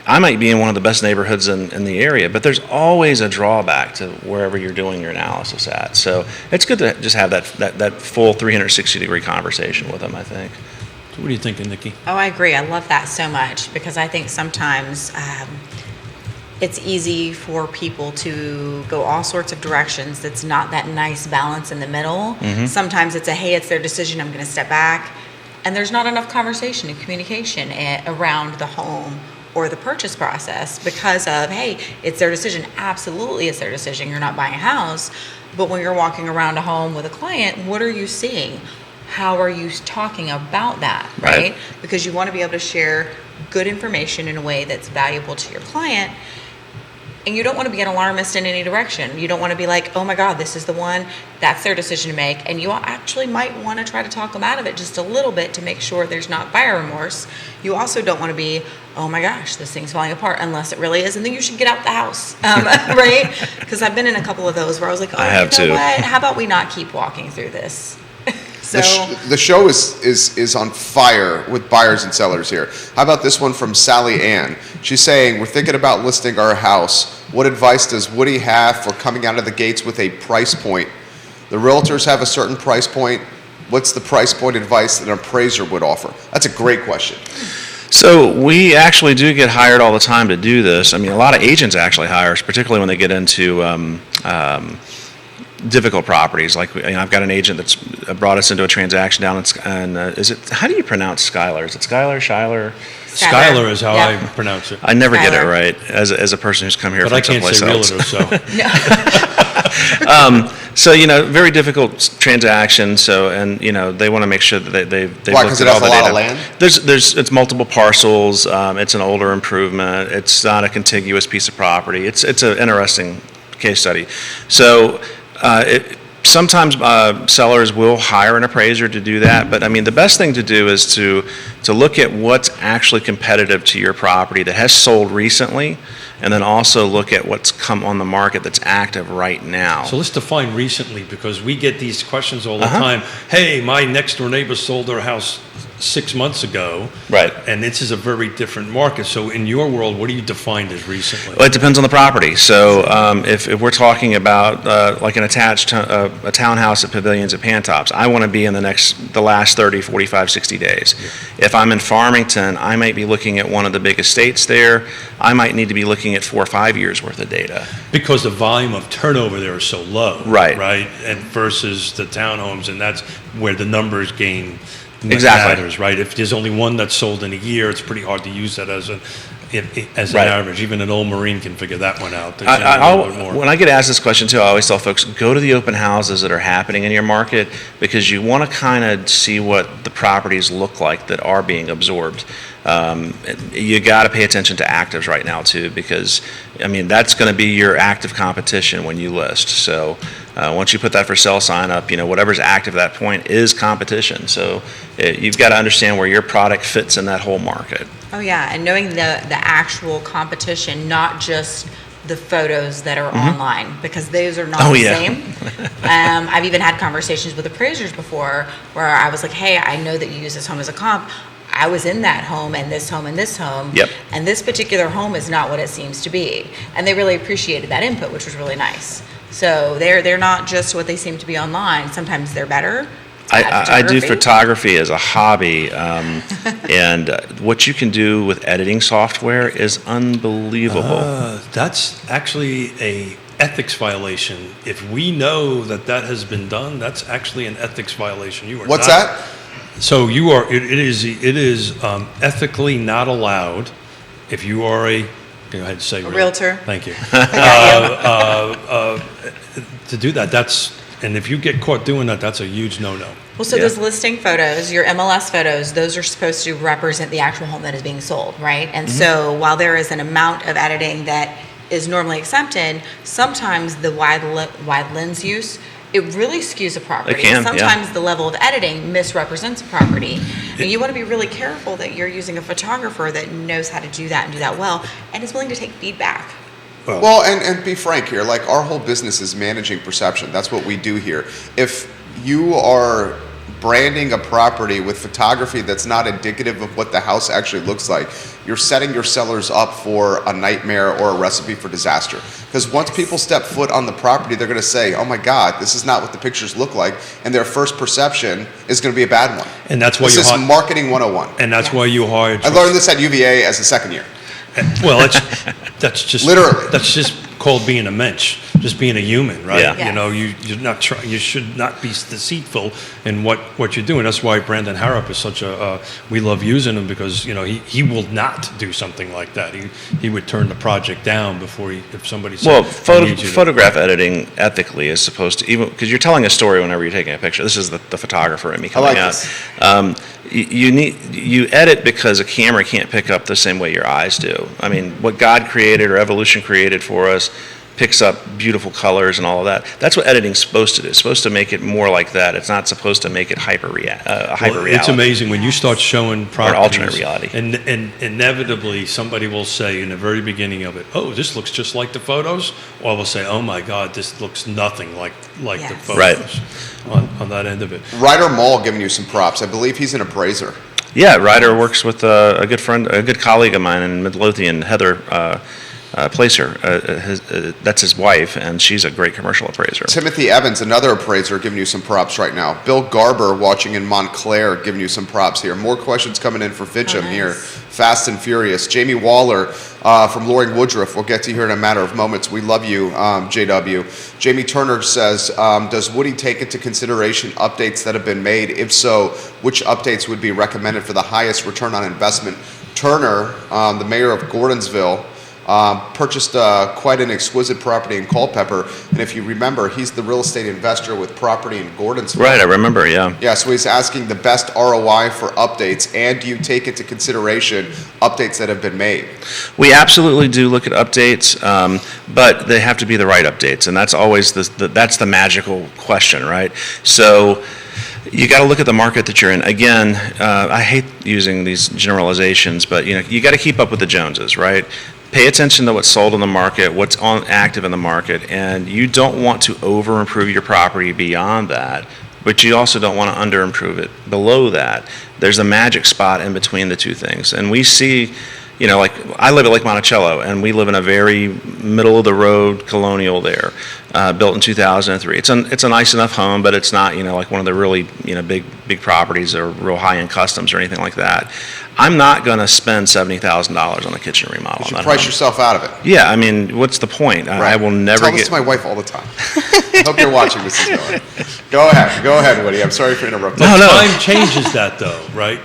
I might be in one of the best neighborhoods in the area, but there's always a drawback to wherever you're doing your analysis at. So it's good to just have that full 360-degree conversation with them, I think. So what are you thinking, Nikki? Oh, I agree. I love that so much, because I think sometimes it's easy for people to go all sorts of directions. That's not that nice balance in the middle. Mm-hmm. Sometimes it's it's their decision, I'm going to step back. And there's not enough conversation and communication around the home or the purchase process because of, hey, it's their decision. Absolutely, it's their decision. You're not buying a house. But when you're walking around a home with a client, what are you seeing? How are you talking about that, right? Because you want to be able to share good information in a way that's valuable to your client. And you don't want to be an alarmist in any direction. You don't want to be like, oh my God, this is the one, that's their decision to make. And you actually might want to try to talk them out of it just a little bit to make sure there's not buyer remorse. You also don't want to be, oh my gosh, this thing's falling apart, unless it really is. And then you should get out the house, right? Because I've been in a couple of those where I was like, oh, you know what? How about we not keep walking through this? So The show is on fire with buyers and sellers here. How about this one from Sally Ann? She's saying, we're thinking about listing our house. What advice does Woody have for coming out of the gates with a price point? The realtors have a certain price point. What's the price point advice that an appraiser would offer? That's a great question. So we actually do get hired all the time to do this. I mean, a lot of agents actually hire us, particularly when they get into difficult properties. Like, you know, I've got an agent that's brought us into a transaction down in how do you pronounce Schuyler? Is it Schuyler? Schuyler is how I pronounce it. I never get it Schuyler. right as a person who's come here But from I can't someplace say else. realtor, so. So, very difficult transaction. So, and, they want to make sure that they've Why? looked Because at it all has the a lot data. of land? It's multiple parcels. It's an older improvement. It's not a contiguous piece of property. It's an interesting case study. So, sometimes sellers will hire an appraiser to do that, but I mean the best thing to do is to look at what's actually competitive to your property that has sold recently, and then also look at what's come on the market that's active right now. So let's define recently, because we get these questions all the time. Hey, my next door neighbor sold their house 6 months ago. Right. And this is a very different market. So in your world, what do you define as recently? Well, it depends on the property. So if we're talking about like an attached a townhouse at Pavilions at Pantops, I want to be in the last 30, 45, 60 days. Yeah. If I'm in Farmington, I might be looking at one of the big estates there. I might need to be looking at 4 or 5 years worth of data. Because the volume of turnover there is so low. Right. Right. And versus the townhomes, and that's where the numbers gain Exactly. matters, right? If there's only one that's sold in a year, it's pretty hard to use that as an Right. average. Even an old Marine can figure that one out. When I get asked this question too, I always tell folks, go to the open houses that are happening in your market, because you want to kind of see what the properties look like that are being absorbed. You got to pay attention to actives right now too, because I mean that's going to be your active competition when you list. So once you put that for sale sign up, whatever's active at that point is competition. So you've got to understand where your product fits in that whole market. Oh yeah, and knowing the actual competition, not just the photos that are online, because those are not the same. I've even had conversations with appraisers before where I was like, hey, I know that you use this home as a comp. I was in that home and this home and this home, Yep. and this particular home is not what it seems to be. And they really appreciated that input, which was really nice. So they're not just what they seem to be online. Sometimes they're better. I do photography as a hobby, and what you can do with editing software is unbelievable. That's actually a ethics violation. If we know that has been done, that's actually an ethics violation. You are What's not, that? So you are. It is ethically not allowed. If you are go ahead and say a realtor. Thank you. To do that, and if you get caught doing that, that's a huge no-no. Well, so those listing photos, your MLS photos, those are supposed to represent the actual home that is being sold, right? And so while there is an amount of editing that is normally accepted, sometimes the wide lens use, it really skews a property. It can, sometimes the level of editing misrepresents a property. And you want to be really careful that you're using a photographer that knows how to do that and do that well and is willing to take feedback. Well, and be frank here, like our whole business is managing perception. That's what we do here. If you are branding a property with photography that's not indicative of what the house actually looks like, you're setting your sellers up for a nightmare or a recipe for disaster. Because once people step foot on the property, they're going to say, oh my God, this is not what the pictures look like. And their first perception is going to be a bad one. And that's why this is marketing 101. And that's why you hired. I learned this at UVA as a second year. Well, that's just literally. That's just called being a mensch, just being a human, right? Yeah. Yes. You're not you should not be deceitful in what you're doing. That's why Brandon Harrop is such we love using him, because he will not do something like that. He would turn the project down before if somebody said. Well, photograph editing ethically is supposed to, even because you're telling a story whenever you're taking a picture. This is the photographer in me coming out. You edit because a camera can't pick up the same way your eyes do. I mean, what God created or evolution created for us picks up beautiful colors and all of that. That's what editing's supposed to do. It's supposed to make it more like that. It's not supposed to make it hyper reality. It's amazing when you start showing properties. Or alternate reality. And inevitably somebody will say in the very beginning of it, oh, this looks just like the photos. Or they'll say, oh my God, this looks nothing like the photos. Right. On that end of it. Ryder Mall giving you some props. I believe he's an appraiser. Yeah, Ryder works with a good friend, a good colleague of mine in Midlothian, Heather Placer. That's his wife, and she's a great commercial appraiser. Timothy Evans, another appraiser, giving you some props right now. Bill Garber, watching in Montclair, giving you some props here. More questions coming in for Fincham here. Fast and Furious. Jamie Waller from Loring Woodruff. We'll get to here in a matter of moments. We love you, JW. Jamie Turner says, does Woody take into consideration updates that have been made? If so, which updates would be recommended for the highest return on investment? Turner, the mayor of Gordonsville, purchased quite an exquisite property in Culpeper. And if you remember, he's the real estate investor with property in Gordonsville. Right, I remember, yeah. Yeah, so he's asking the best ROI for updates, and do you take into consideration updates that have been made? We absolutely do look at updates, but they have to be the right updates, and that's always that's the magical question, right? So you got to look at the market that you're in. Again, I hate using these generalizations, but you got to keep up with the Joneses, right? Pay attention to what's sold in the market, what's on active in the market, and you don't want to over improve your property beyond that, but you also don't want to under improve it below that. There's a magic spot in between the two things, and we see. Like I live at Lake Monticello, and we live in a very middle-of-the-road colonial there, built in 2003. It's a nice enough home, but it's not, like one of the really, big properties or real high-end customs or anything like that. I'm not going to spend $70,000 on a kitchen remodel. You should price yourself out of it. Yeah, I mean, what's the point? Right. I will never Tell this to my wife all the time. I hope you're watching, Mrs. Miller. Go ahead, Woody. I'm sorry for interrupting. No. Time changes that, though, right?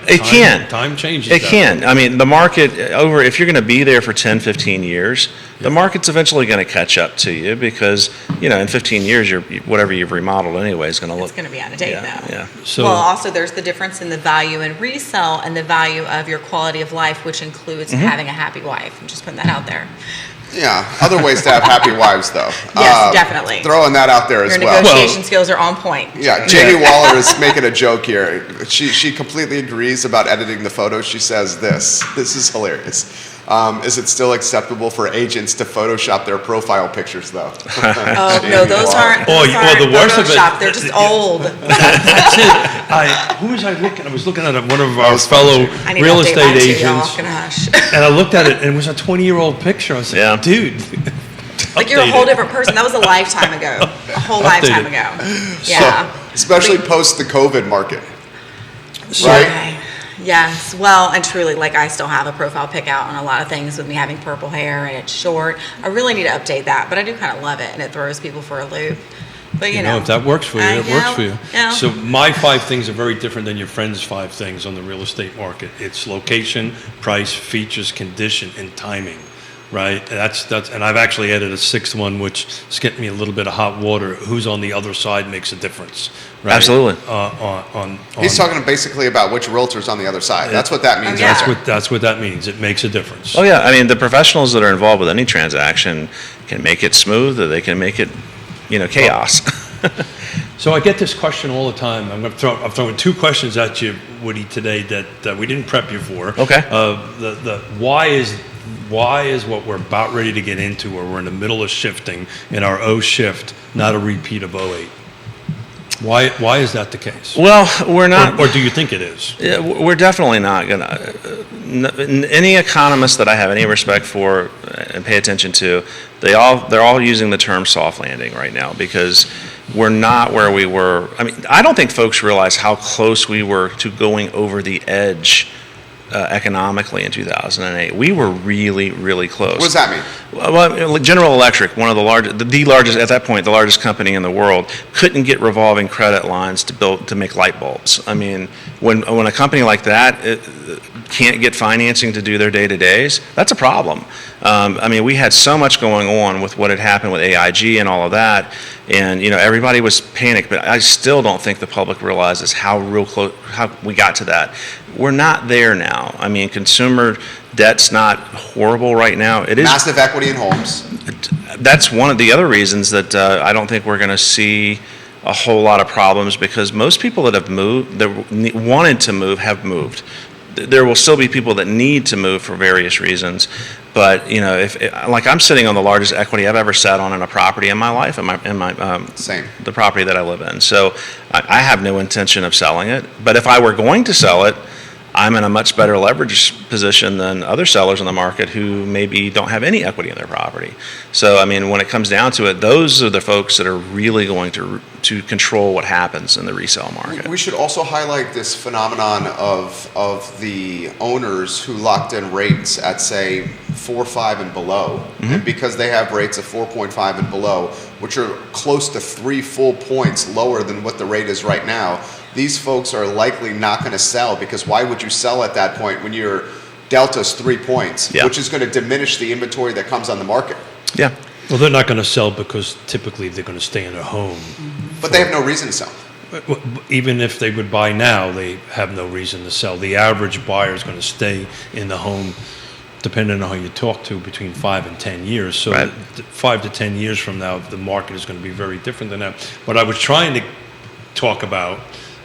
Time changes that. It can. I mean, the market, if you're going to be there for 10, 15 years, the market's eventually going to catch up to you because, in 15 years, whatever you've remodeled anyway is going to look. It's going to be out of date, though. Yeah. So, well, also, there's the difference in the value in resale and the value of your quality of life, which includes having a happy wife. I'm just putting that out there. Yeah, other ways to have happy wives, though. Yes, definitely. Throwing that out there as Your well. negotiation skills are on point. Yeah, Jamie Waller is making a joke here. She completely agrees about editing the photos. She says this is hilarious. Is it still acceptable for agents to Photoshop their profile pictures, though? Oh, no, those aren't the worst of it. Photoshopped. They're just old. That's it. Who was I looking? I was looking at one of our fellow real estate agents, and I looked at it, and it was a 20-year-old picture. I was like, dude. Like you're a whole different person. That was a lifetime ago. A whole lifetime ago. Yeah. So, especially post the COVID market. Right? Yes. Well, and truly, like I still have a profile pick out on a lot of things with me having purple hair and it's short. I really need to update that, but I do kind of love it, and it throws people for a loop. But you know, if that works for you, it works for you. Yeah. So my 5 things are very different than your friend's 5 things on the real estate market. It's location, price, features, condition, and timing. Right, that's and I've actually added a 6th one, which is getting me a little bit of hot water. Who's on the other side makes a difference. Right? Absolutely. He's talking basically about which realtor's on the other side. That's what that means. That's what that means. It makes a difference. Oh yeah, I mean the professionals that are involved with any transaction can make it smooth, or they can make it, chaos. So I get this question all the time. I'm throwing 2 questions at you, Woody, today that we didn't prep you for. Okay. Why is what we're about ready to get into, where we're in the middle of shifting in our O shift, not a repeat of 08? Why is that the case? Well, we're not. Or do you think it is? We're definitely not going to. Any economist that I have any respect for and pay attention to, they're all using the term soft landing right now because we're not where we were. I mean, I don't think folks realize how close we were to going over the edge economically in 2008. We were really, really close. What does that mean? Well, General Electric, one of the largest at that point, the largest company in the world, couldn't get revolving credit lines to make light bulbs. I mean, when a company like that can't get financing to do their day-to-days, that's a problem. I mean, we had so much going on with what had happened with AIG and all of that, and everybody was panicked. But I still don't think the public realizes how we got to that. We're not there now. I mean, consumer debt's not horrible right now. It is massive equity in homes. That's one of the other reasons that I don't think we're going to see a whole lot of problems, because most people that have moved, that wanted to move, have moved. There will still be people that need to move for various reasons, but if like I'm sitting on the largest equity I've ever sat on in a property in my life, Same. The property that I live in. So I have no intention of selling it. But if I were going to sell it, I'm in a much better leverage position than other sellers in the market who maybe don't have any equity in their property. So, I mean, when it comes down to it, those are the folks that are really going to control what happens in the resale market. We should also highlight this phenomenon of the owners who locked in rates at, say, 4.5 and below. Mm-hmm. And because they have rates of 4.5 and below, which are close to 3 full points lower than what the rate is right now, these folks are likely not going to sell, because why would you sell at that point when you're delta's 3 points, Yeah. which is going to diminish the inventory that comes on the market. Yeah. Well, they're not going to sell because typically they're going to stay in their home. But they have no reason to sell. Even if they would buy now, they have no reason to sell. The average buyer is going to stay in the home, depending on who you talk to, between 5 and 10 years. So Right. 5 to 10 years from now, the market is going to be very different than that. What I was trying to talk about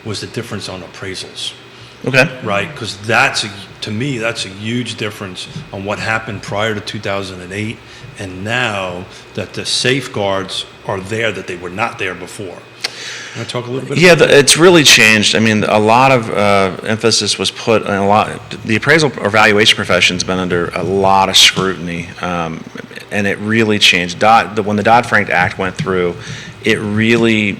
was the difference on appraisals. Okay. Right, because to me, that's a huge difference on what happened prior to 2008 and now that the safeguards are there that they were not there before. Can I talk a little bit Yeah, about that? it's really changed. I mean, a lot of emphasis was put on the appraisal or valuation profession's been under a lot of scrutiny, and it really changed. When the Dodd-Frank Act went through, it really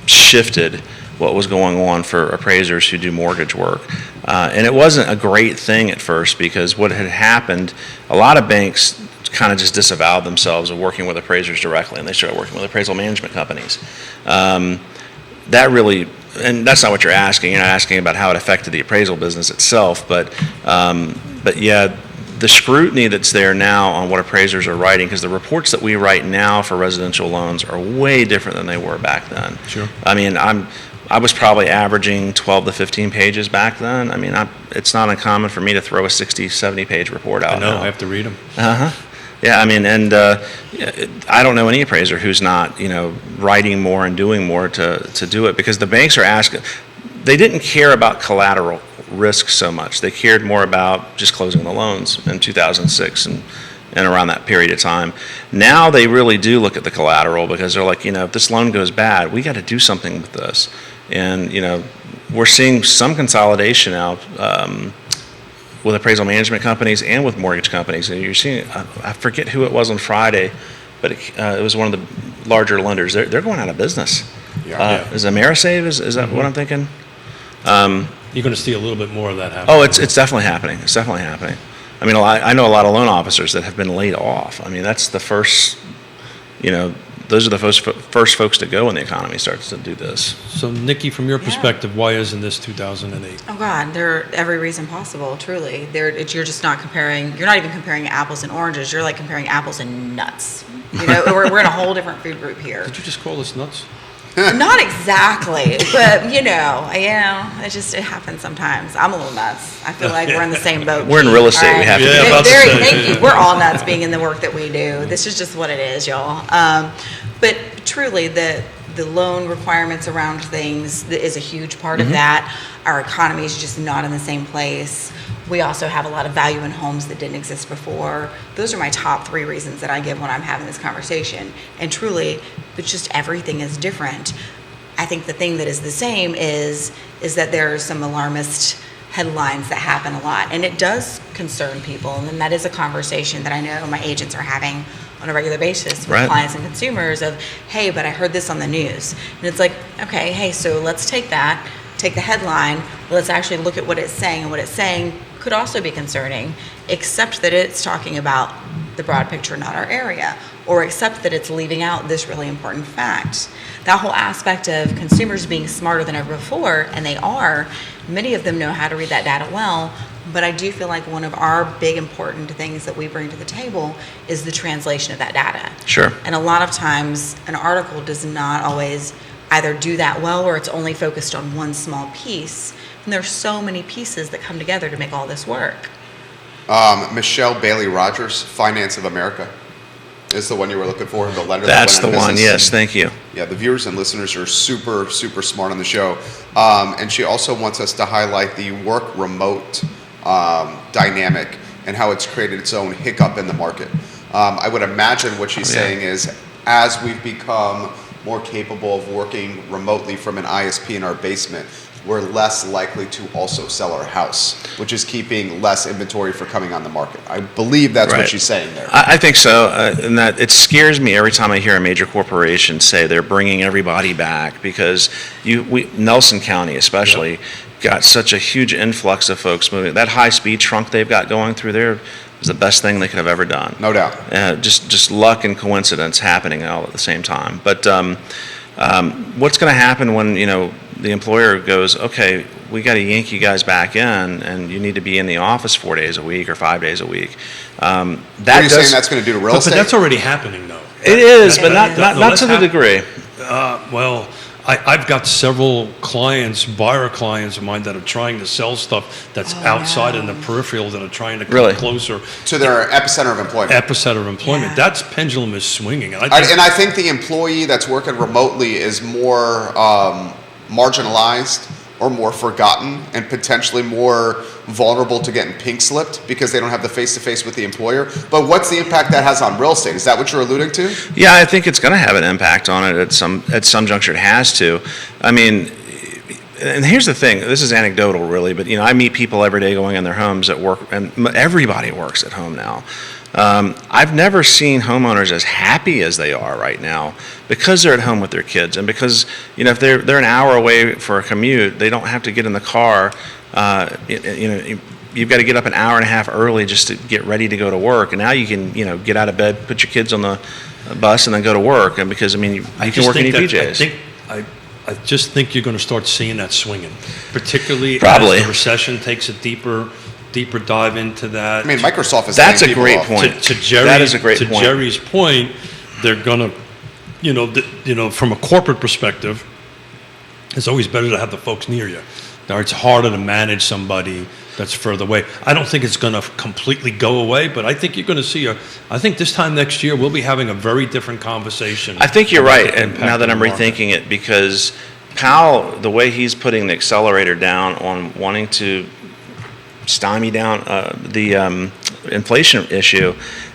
shifted what was going on for appraisers who do mortgage work. And it wasn't a great thing at first because what had happened, a lot of banks kind of just disavowed themselves of working with appraisers directly, and they started working with appraisal management companies. That really, and that's not what you're asking. You're not asking about how it affected the appraisal business itself, but yeah, the scrutiny that's there now on what appraisers are writing, because the reports that we write now for residential loans are way different than they were back then. Sure. I mean, I was probably averaging 12 to 15 pages back then. I mean, it's not uncommon for me to throw a 60, 70 page report out. I know, now. I have to read them. Yeah, I mean, and I don't know any appraiser who's not, writing more and doing more to do it, because the banks are asking. They didn't care about collateral risk so much. They cared more about just closing the loans in 2006 and around that period of time. Now they really do look at the collateral, because they're like, if this loan goes bad, we got to do something with this. And, we're seeing some consolidation out with appraisal management companies and with mortgage companies. And you're seeing, I forget who it was on Friday, but it was one of the larger lenders. They're going out of business. Yeah. Is Amerisave, is that what I'm thinking? You're going to see a little bit more of that happen. Oh, it's definitely happening. It's definitely happening. I mean, I know a lot of loan officers that have been laid off. I mean, that's the first, those are the first folks to go when the economy starts to do this. So, Nikki, from your perspective, why isn't this 2008? Oh God, there every reason possible. Truly, you're just not comparing. You're not even comparing apples and oranges. You're like comparing apples and nuts. We're in a whole different food group here. Did you just call us nuts? Not exactly, but it happens sometimes. I'm a little nuts. I feel like we're in the same boat. We're in real estate. All We have to Yeah, be. about to Very, say. thank you. We're all nuts being in the work that we do. This is just what it is, y'all. But truly, the loan requirements around things is a huge part of that. Our economy is just not in the same place. We also have a lot of value in homes that didn't exist before. Those are my top 3 reasons that I give when I'm having this conversation. And truly, it's just everything is different. I think the thing that is the same is that there are some alarmist headlines that happen a lot, and it does concern people. And then that is a conversation that I know my agents are having on a regular basis with Right. clients and consumers of, hey, but I heard this on the news. And it's like, okay, hey, so let's take the headline, let's actually look at what it's saying, and what it's saying could also be concerning, except that it's talking about the broad picture, not our area, or except that it's leaving out this really important fact. That whole aspect of consumers being smarter than ever before, and they are, many of them know how to read that data well, but I do feel like one of our big important things that we bring to the table is the translation of that data. Sure. And a lot of times an article does not always either do that well, or it's only focused on one small piece. And there's so many pieces that come together to make all this work. Michelle Bailey Rogers, Finance of America, is the one you were looking for, the lender. That's that the went out of one. business. Yes, thank you. Yeah, the viewers and listeners are super, super smart on the show. And she also wants us to highlight the work remote dynamic and how it's created its own hiccup in the market. I would imagine what she's saying is, as we've become more capable of working remotely from an ISP in our basement, we're less likely to also sell our house, which is keeping less inventory for coming on the market. I believe that's what Right. she's saying there. I think so, and that it scares me every time I hear a major corporation say they're bringing everybody back, because Nelson County especially got such a huge influx of folks moving. That high-speed trunk they've got going through there is the best thing they could have ever done. No doubt. Just luck and coincidence happening all at the same time. But what's going to happen when the employer goes, okay, we got to yank you guys back in, and you need to be in the office 4 days a week or 5 days a week. What are you saying that's going to do to real estate? But that's already happening, though. It is, but not to the degree. Well, I've got several buyer clients of mine that are trying to sell stuff that's outside in the peripheral that are trying to come closer to their epicenter of employment. Yeah. That's pendulum is swinging. And I think the employee that's working remotely is more marginalized or more forgotten and potentially more vulnerable to getting pink slipped because they don't have the face-to-face with the employer. But what's the impact that has on real estate? Is that what you're alluding to? Yeah, I think it's going to have an impact on it at some juncture. It has to. I mean, and here's the thing. This is anecdotal, really, but I meet people every day going in their homes at work, and everybody works at home now. I've never seen homeowners as happy as they are right now because they're at home with their kids, and because if they're an hour away for a commute, they don't have to get in the car. You've got to get up an hour and a half early just to get ready to go to work, and now you can get out of bed, put your kids on the bus, and then go to work. And because you can work in your PJs. I just think you're going to start seeing that swinging, particularly Probably. as the recession takes a deeper dive into that. I mean, Microsoft is. That's a great point. That is a great point. To Jerry's point, they're going to, from a corporate perspective, it's always better to have the folks near you. Now, it's harder to manage somebody that's further away. I don't think it's going to completely go away, but I think you're going to see I think this time next year we'll be having a very different conversation. I think you're right, and now that I'm rethinking it, because Powell, the way he's putting the accelerator down on wanting to stymie down the inflation issue,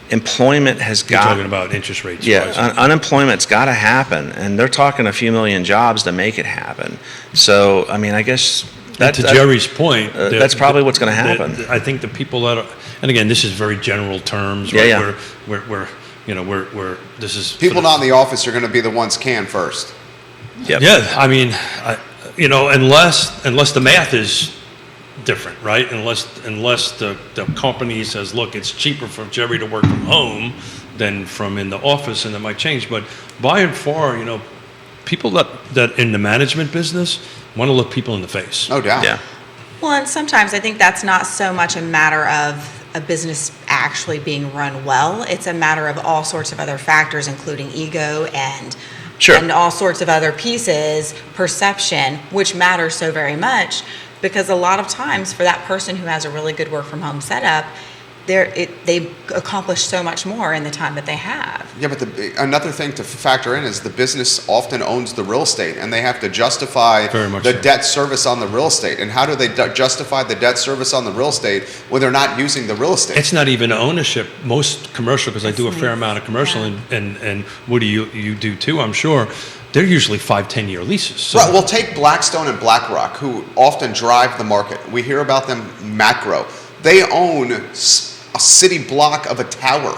employment has got. You're talking about interest rates. Yeah, unemployment's got to happen, and they're talking a few million jobs to make it happen. So, I mean, I guess. To Jerry's point, that's probably what's going to happen. I think the people that are, and again, this is very general terms. Yeah, right? We're this is people not in the office are going to be the ones can first. Yep. Yeah, I mean, unless the math is different, right? Unless the company says, look, it's cheaper for Jerry to work from home than from in the office, and that might change. But by and far, people that in the management business want to look people in the face. No doubt. Yeah. Well, and sometimes I think that's not so much a matter of a business actually being run well. It's a matter of all sorts of other factors, including ego and all sorts of other pieces, perception, which matters so very much, because a lot of times for that person who has a really good work from home setup, they accomplish so much more in the time that they have. Yeah, but another thing to factor in is the business often owns the real estate, and they have to justify the debt service on the real estate. And how do they justify the debt service on the real estate when they're not using the real estate? It's not even ownership. Most commercial, because I do a fair amount of commercial, and Woody, you do too, I'm sure. They're usually 5-10 year leases. So. Right. Well, take Blackstone and BlackRock, who often drive the market. We hear about them macro. They own a city block of a tower.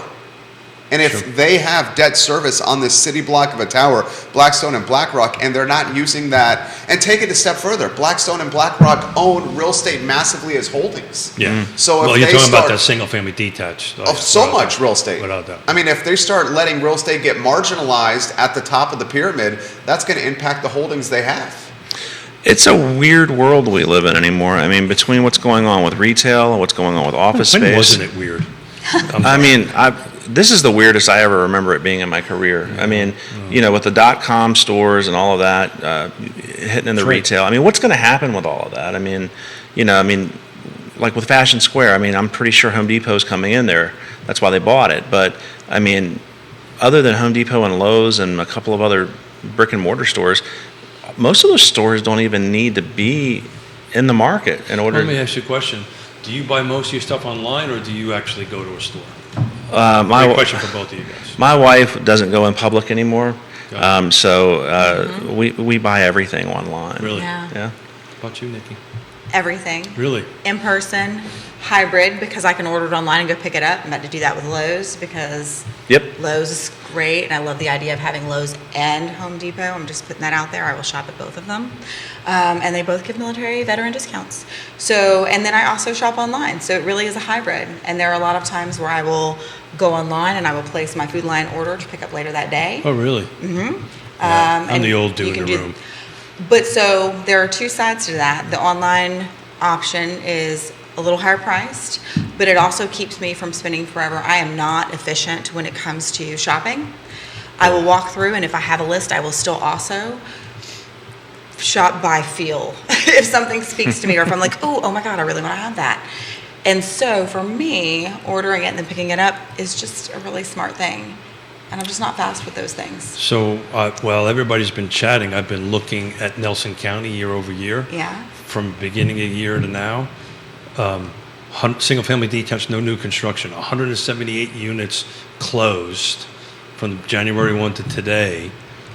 And if they have debt service on this city block of a tower, Blackstone and BlackRock, and they're not using that, and take it a step further, Blackstone and BlackRock own real estate massively as holdings. Yeah. So if you're they talking about that single family detached. Of so much real estate. Without doubt. I mean, if they start letting real estate get marginalized at the top of the pyramid, that's going to impact the holdings they have. It's a weird world we live in anymore. I mean, between what's going on with retail and what's going on with office space. When wasn't it weird? I mean, this is the weirdest I ever remember it being in my career. I mean, with the .com stores and all of that hitting in the retail. I mean, what's going to happen with all of that? I mean, like with Fashion Square, I mean, I'm pretty sure Home Depot's coming in there. That's why they bought it. But, I mean, other than Home Depot and Lowe's and a couple of other brick and mortar stores, most of those stores don't even need to be in the market in order. Let me ask you a question. Do you buy most of your stuff online, or do you actually go to a store? My question for both of you guys. My wife doesn't go in public anymore, so we buy everything online. Really? Yeah. Yeah. How about you, Nikki? Everything. Really? In person, hybrid, because I can order it online and go pick it up. I'm about to do that with Lowe's because Lowe's is great, and I love the idea of having Lowe's and Home Depot. I'm just putting that out there. I will shop at both of them. And they both give military veteran discounts. So, and then I also shop online. So it really is a hybrid. And there are a lot of times where I will go online and I will place my Food Line order to pick up later that day. Oh, really? Mm-hmm. Yeah. I'm the old dude in the room. But so there are two sides to that. The online option is a little higher priced, but it also keeps me from spending forever. I am not efficient when it comes to shopping. I will walk through, and if I have a list, I will still also shop by feel. If something speaks to me, or if I'm like, oh my God, I really want to have that. And so for me, ordering it and then picking it up is just a really smart thing. And I'm just not fast with those things. So, while everybody's been chatting, I've been looking at Nelson County year over year. Yeah. From beginning of the year to now. Single-family detached, no new construction. 178 units closed from January 1 to today.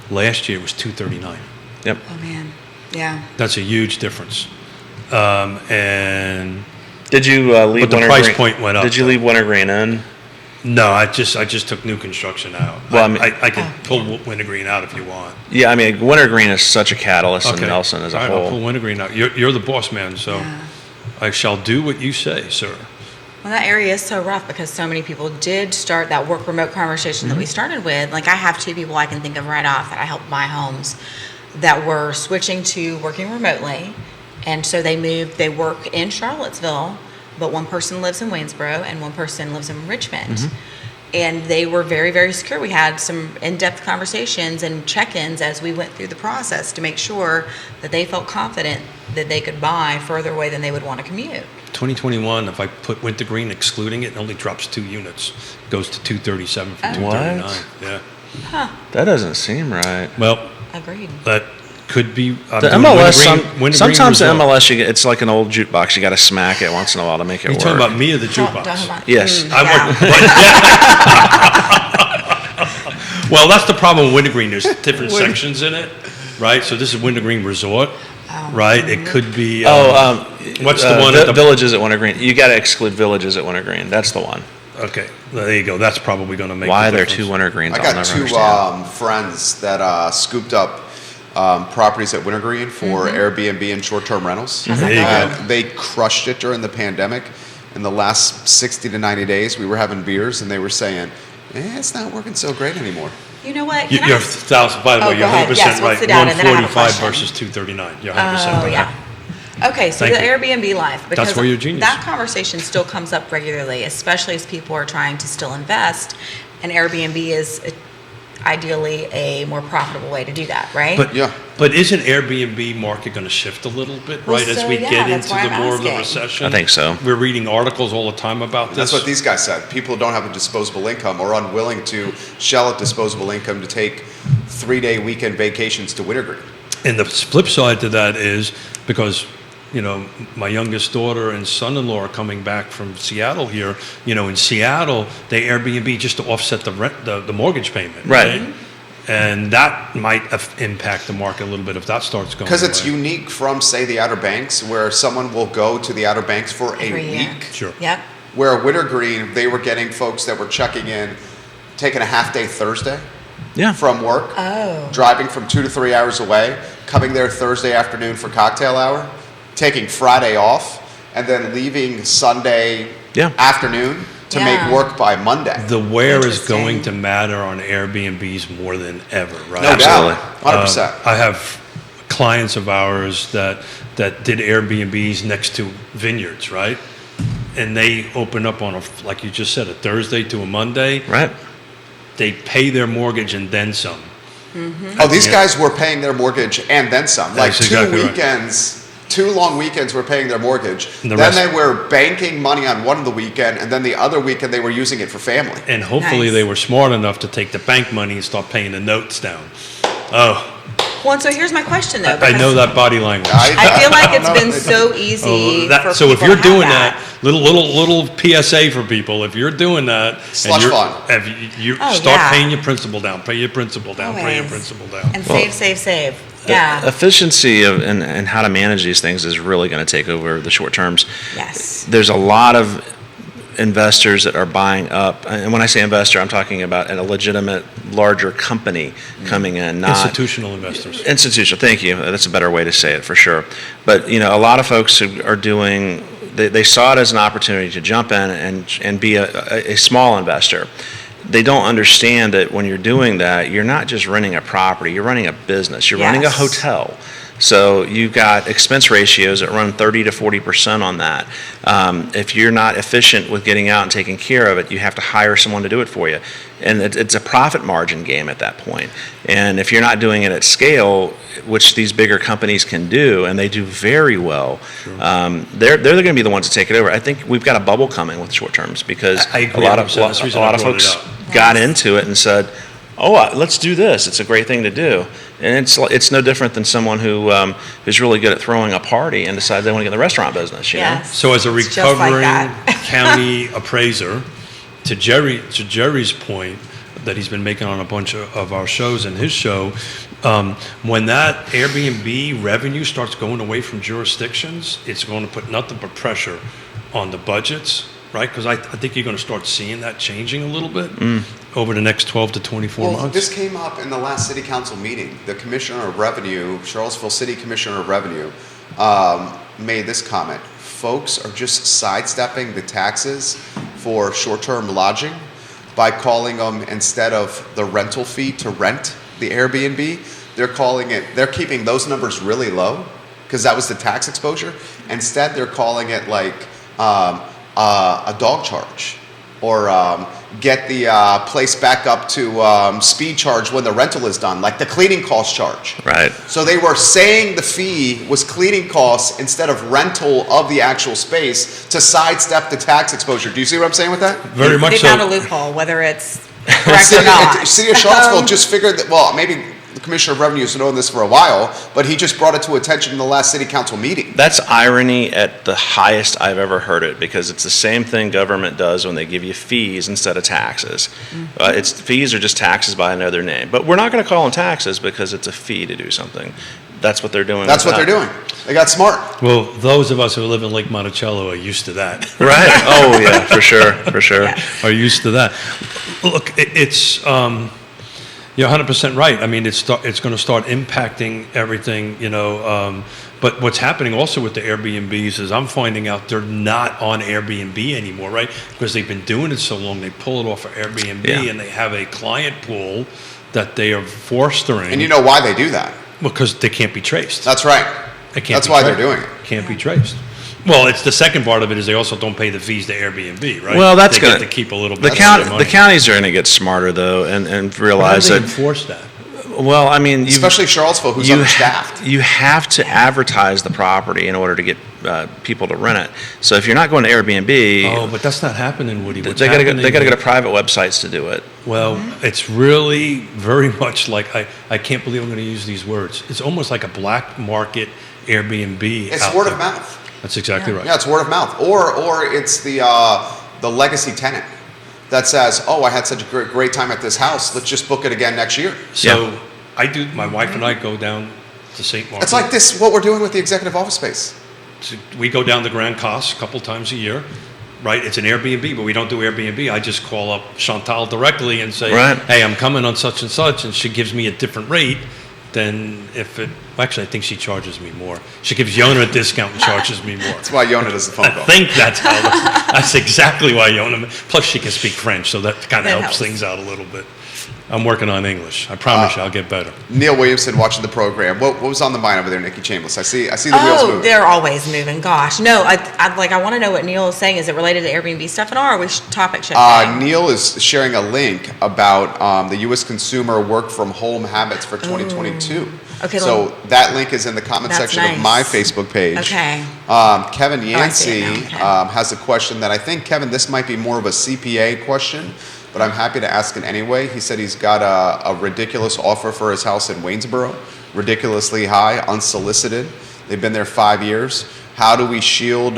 Last year was 239. Yep. Oh, man. Yeah. That's a huge difference. And Did you leave but the Wintergreen? price point went up. Did you leave Wintergreen in? no, I just took new construction out. Well, I mean- I could pull Wintergreen out if you want. Yeah, I mean, Wintergreen is such a catalyst in Okay. Nelson as a All right, whole. I'll pull Wintergreen out. You're the boss man, so Yeah. I shall do what you say, sir. Well, that area is so rough because so many people did start that work remote conversation that we started with. Like, I have two people I can think of right off that I helped buy homes that were switching to working remotely. And so they moved, they work in Charlottesville, but one person lives in Waynesboro and one person lives in Richmond. And they were very, very secure. We had some in-depth conversations and check-ins as we went through the process to make sure that they felt confident that they could buy further away than they would want to commute. 2021, if I put Wintergreen excluding it, it only drops 2 units. Goes to 237 from 239. What? Yeah. That doesn't seem right. Well, Agreed. that could be. The MLS, Wintergreen sometimes the result. MLS, it's like an old jukebox. You got to smack it once in a while to make it You work. talking about me or the Don't jukebox? have my- Yes. I yeah. would. Well, that's the problem with Wintergreen. There's different sections in it, right? So this is Wintergreen Resort, right? It could be. What's the one at the Villages at Wintergreen? You got to exclude Villages at Wintergreen. That's the one. Okay, there you go. That's probably going to make. Why the are there difference. two Wintergreens? I I'll got never two understand. friends that scooped up properties at Wintergreen for Airbnb and short-term rentals. How's that There you going? go. They crushed it during the pandemic. In the last 60 to 90 days, we were having beers, and they were saying, it's not working so great anymore. You know what? You, Can I you're ask- 1,000. By the Oh, way, you're go ahead. 100% Yes, right. what's the data? And then I have a 145 question. versus 239. You're 100% Oh, right. yeah. Okay, so Thank the you. Airbnb life, because where you're a genius. that conversation still comes up regularly, especially as people are trying to still invest, and Airbnb is ideally a more profitable way to do that, right? But Yeah. but isn't Airbnb market going to shift a little bit, Well, right, as so, we yeah, get that's into why the I'm more of the asking. recession? I think so. We're reading articles all the time about this. That's what these guys said. People who don't have a disposable income or unwilling to shell out disposable income to take 3-day weekend vacations to Wintergreen. And the flip side to that is because, my youngest daughter and son-in-law are coming back from Seattle here. In Seattle, they Airbnb just to offset the rent, the mortgage payment. Right. And that might impact the market a little bit if that starts going. Because it's away. unique from, say, the Outer Banks, where someone will go to the Outer Banks for a Every year. week. Sure. Yep. Where Wintergreen, they were getting folks that were checking in, taking a half-day Thursday Yeah. from work, Oh. driving from 2 to 3 hours away, coming there Thursday afternoon for cocktail hour, taking Friday off, and then leaving Sunday Yeah. afternoon to Yeah. make work by Monday. The where is Interesting. going to matter on Airbnbs more than ever, right? No Absolutely. doubt, 100%. I have clients of ours that did Airbnbs next to vineyards, right? And they open up on like you just said, a Thursday to a Monday. Right. They pay their mortgage and then some. Oh, these guys were paying their mortgage and then some. Like That's two exactly right. weekends, 2 long weekends were paying their mortgage. And the Then rest- they were banking money on one of the weekend, and then the other weekend they were using it for family. And hopefully Nice. they were smart enough to take the bank money and start paying the notes down. Oh, Well, and so here's my question though. I know because that body language. I feel like it's don't been know. so easy for So if people you're to have doing that, little PSA for people, if you're doing that, Slush and fund. if you Oh, start yeah. paying your principal down, pay your principal down, pay your Always. principal down. And save. Yeah. Efficiency and how to manage these things is really going to take over the short terms. Yes. There's a lot of investors that are buying up, and when I say investor, I'm talking about a legitimate larger company coming in, not Institutional investors. institutional. Thank you. That's a better way to say it for sure. But a lot of folks who are doing, they saw it as an opportunity to jump in and be a small investor. They don't understand that when you're doing that, you're not just renting a property, you're running a business, you're running a Yes. hotel. So you've got expense ratios that run 30 to 40% on that. If you're not efficient with getting out and taking care of it, you have to hire someone to do it for you. And it's a profit margin game at that point. And if you're not doing it at scale, which these bigger companies can do, and they do very well, Sure. they're going to be the ones to take it over. I think we've got a bubble coming with short terms because I agree a lot of 100%. That's the reason I brought it folks up. got into it and said, let's do this. It's a great thing to do. And it's no different than someone who is really good at throwing a party and decides they want to get in the restaurant business. You know? Yes. So as a It's just like recovering that. county appraiser, to Jerry's point that he's been making on a bunch of our shows and his show, when that Airbnb revenue starts going away from jurisdictions, it's going to put nothing but pressure on the budgets, right? Because I think you're going to start seeing that changing a little bit over the next 12 to 24 Well, months. this came up in the last city council meeting. The Commissioner of Revenue, Charlottesville City Commissioner of Revenue, made this comment. Folks are just sidestepping the taxes for short-term lodging by calling them, instead of the rental fee to rent the Airbnb, they're keeping those numbers really low because that was the tax exposure. Instead, they're calling it like a dog charge, or get the place back up to speed charge when the rental is done, like the cleaning cost charge. Right. So they were saying the fee was cleaning costs instead of rental of the actual space to sidestep the tax exposure. Do you see what I'm saying with that? Very much They so. found a loophole, whether it's correct or not. City of Charlottesville just figured that, well, maybe the Commissioner of Revenue has known this for a while, but he just brought it to attention in the last city council meeting. That's irony at the highest I've ever heard it, because it's the same thing government does when they give you fees instead of taxes. Fees are just taxes by another name. But we're not going to call them taxes because it's a fee to do something. That's what they're doing. That's with what that. they're doing. They got smart. Well, those of us who live in Lake Monticello are used to that. Right. Oh, yeah, for sure. For sure. Yeah. Are used to that. Look, it's you're 100% right. I mean, it's going to start impacting everything, but what's happening also with the Airbnbs is I'm finding out they're not on Airbnb anymore, right? Because they've been doing it so long, they pull it off of Airbnb, Yeah. and they have a client pool that they are fostering. And you know why they do that? Because they can't be traced. That's right. They can't That's be why they're traced. doing it. Can't be traced. Well, it's the second part of it is they also don't pay the fees to Airbnb, right? Well, that's they going get to keep a little the bit of county. their money. The counties are going to get smarter though, and How do realize they that. enforce that? Well, I mean, Especially Charlottesville, who's understaffed. You have to advertise the property in order to get people to rent it. So if you're not going to Airbnb, Oh, but that's not happening, Woody. What's they got to happening go to is- private websites to do it. Well, it's really very much like I can't believe I'm going to use these words. It's almost like a black market Airbnb. It's out word there. of mouth. That's exactly right. Yeah, it's word of mouth. Or it's the legacy tenant that says, oh, I had such a great time at this house. Let's just book it again next year. So my wife and I go down to St. Martin. It's like this, what we're doing with the executive office space. So we go down to Grand Cosse a couple times a year, right? It's an Airbnb, but we don't do Airbnb. I just call up Chantal directly and say, Right. hey, I'm coming on such, and she gives me a different rate than if it, actually, I think she charges me more. She gives Yonna a discount and charges me more. That's why Yonna does the phone I call. think that's exactly why Yonna, plus she can speak French, so that kind of That helps helps. things out a little bit. I'm working on English. I promise you I'll get better. Neil Williamson watching the program. What was on the mind over there, Nikki Chambless? I see the wheels Oh, moving. they're always moving. Gosh, no, I want to know what Neil is saying. Is it related to Airbnb stuff at all, or are we topic shifting? Neil is sharing a link about the U.S. consumer work from home habits for 2022. Okay, So that link is in the comment That's section of nice. my Facebook page. Okay. Kevin I see Yancey it now. Okay. has a question that I think, Kevin, this might be more of a CPA question, but I'm happy to ask it anyway. He said he's got a ridiculous offer for his house in Waynesboro, ridiculously high, unsolicited. They've been there 5 years. How do we shield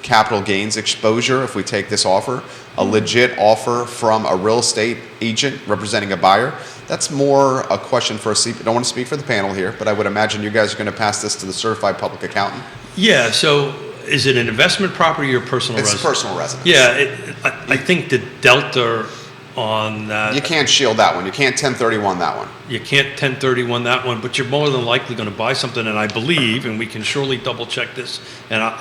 capital gains exposure if we take this offer? A legit offer from a real estate agent representing a buyer? That's more a question for a CPA. I don't want to speak for the panel here, but I would imagine you guys are going to pass this to the certified public accountant. Yeah, so is it an investment property or personal It's residence? personal residence. Yeah, I think the delta on that, You can't shield that one. You can't 1031 that one. you can't 1031 that one, but you're more than likely going to buy something, and I believe, and we can surely double check this, and I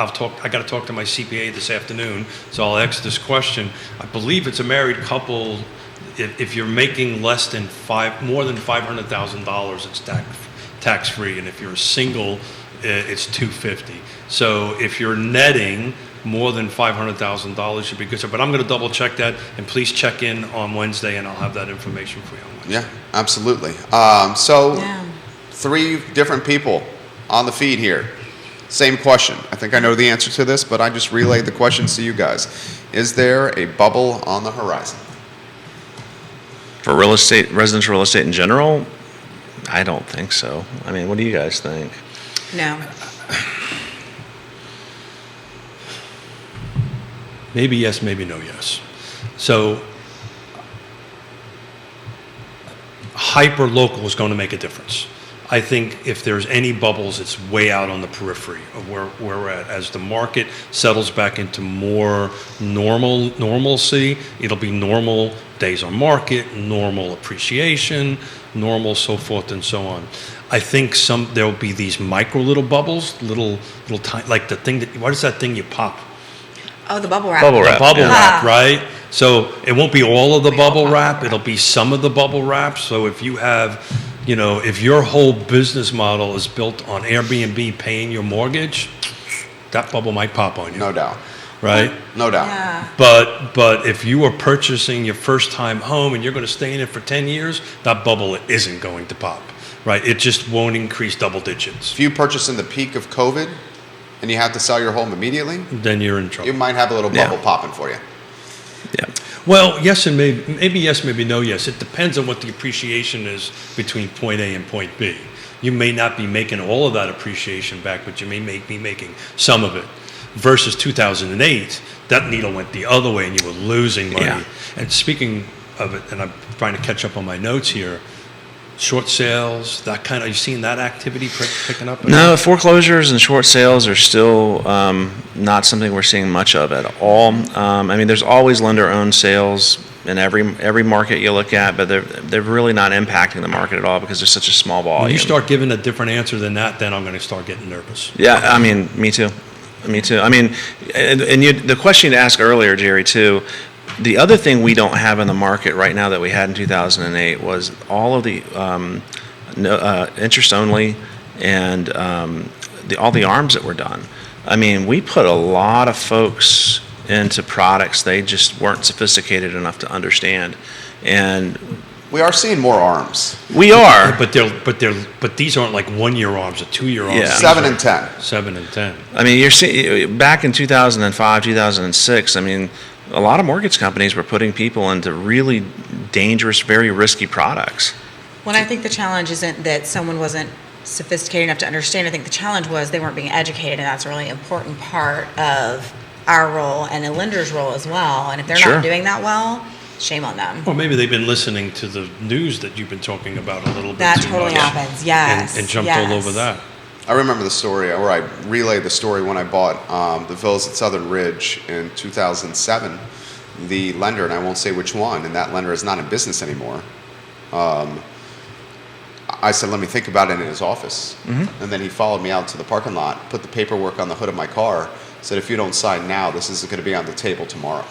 got to talk to my CPA this afternoon, so I'll ask this question. I believe it's a married couple. If you're making more than $500,000, it's tax-free, and if you're a single, it's $250. So if you're netting more than $500,000, should be good. So, but I'm going to double check that, and please check in on Wednesday, and I'll have that information for you on Wednesday. Yeah, absolutely. Yeah. 3 different people on the feed here. Same question. I think I know the answer to this, but I just relayed the questions to you guys. Is there a bubble on the horizon? For real estate, residential real estate in general, I don't think so. I mean, what do you guys think? No. Maybe yes, maybe no yes. So hyper local is going to make a difference. I think if there's any bubbles, it's way out on the periphery of where we're at. As the market settles back into more normalcy, it'll be normal days on market, normal appreciation, normal so forth and so on. I think there'll be these micro little bubbles, little tiny, like the thing what is that thing you pop? Oh, the bubble wrap. Bubble wrap. The bubble Yeah. wrap, right? So it won't be all of the bubble wrap. It'll be some of the bubble wrap. So if you have, if your whole business model is built on Airbnb paying your mortgage, that bubble might pop on you. No doubt. Right? No doubt. Yeah. But if you are purchasing your first time home and you're going to stay in it for 10 years, that bubble isn't going to pop. Right? It just won't increase double digits. If you purchase in the peak of COVID and you have to sell your home immediately, Then you're in trouble. you might have a little Yeah. bubble popping for you. Yeah. Well, yes and maybe yes, maybe no yes. It depends on what the appreciation is between point A and point B. You may not be making all of that appreciation back, but you may be making some of it. Versus 2008, that needle went the other way and you were losing money. Yeah. And speaking of it, and I'm trying to catch up on my notes here, short sales, that kind of, you seen that activity picking up? No, foreclosures and short sales are still not something we're seeing much of at all. I mean, there's always lender-owned sales in every market you look at, but they're really not impacting the market at all because there's such a small volume. When you start giving a different answer than that, then I'm going to start getting nervous. Yeah, I mean, me too. Me too. I mean, and the question you asked earlier, Jerry, too, the other thing we don't have in the market right now that we had in 2008 was all of the interest only and all the ARMs that were done. I mean, we put a lot of folks into products they just weren't sophisticated enough to understand, and We are seeing more arms. we are. But these aren't like 1 year arms or 2 year arms. Yeah. These 7 are and 10. 7 and 10. I mean, you're seeing back in 2005, 2006. I mean, a lot of mortgage companies were putting people into really dangerous, very risky products. Well, I think the challenge isn't that someone wasn't sophisticated enough to understand. I think the challenge was they weren't being educated, and that's a really important part of our role and a lender's role as well. And if they're Sure. not doing that well, shame on them. Or maybe they've been listening to the news that you've been talking about a little bit That too totally much. happens, yes, And jumped all yes. over that. I remember the story, or I relayed the story when I bought the villas at Southern Ridge in 2007. The lender, and I won't say which one, and that lender is not in business anymore. I said, let me think about it in his office. Mm-hmm. And then he followed me out to the parking lot, put the paperwork on the hood of my car, said, if you don't sign now, this is going to be on the table tomorrow.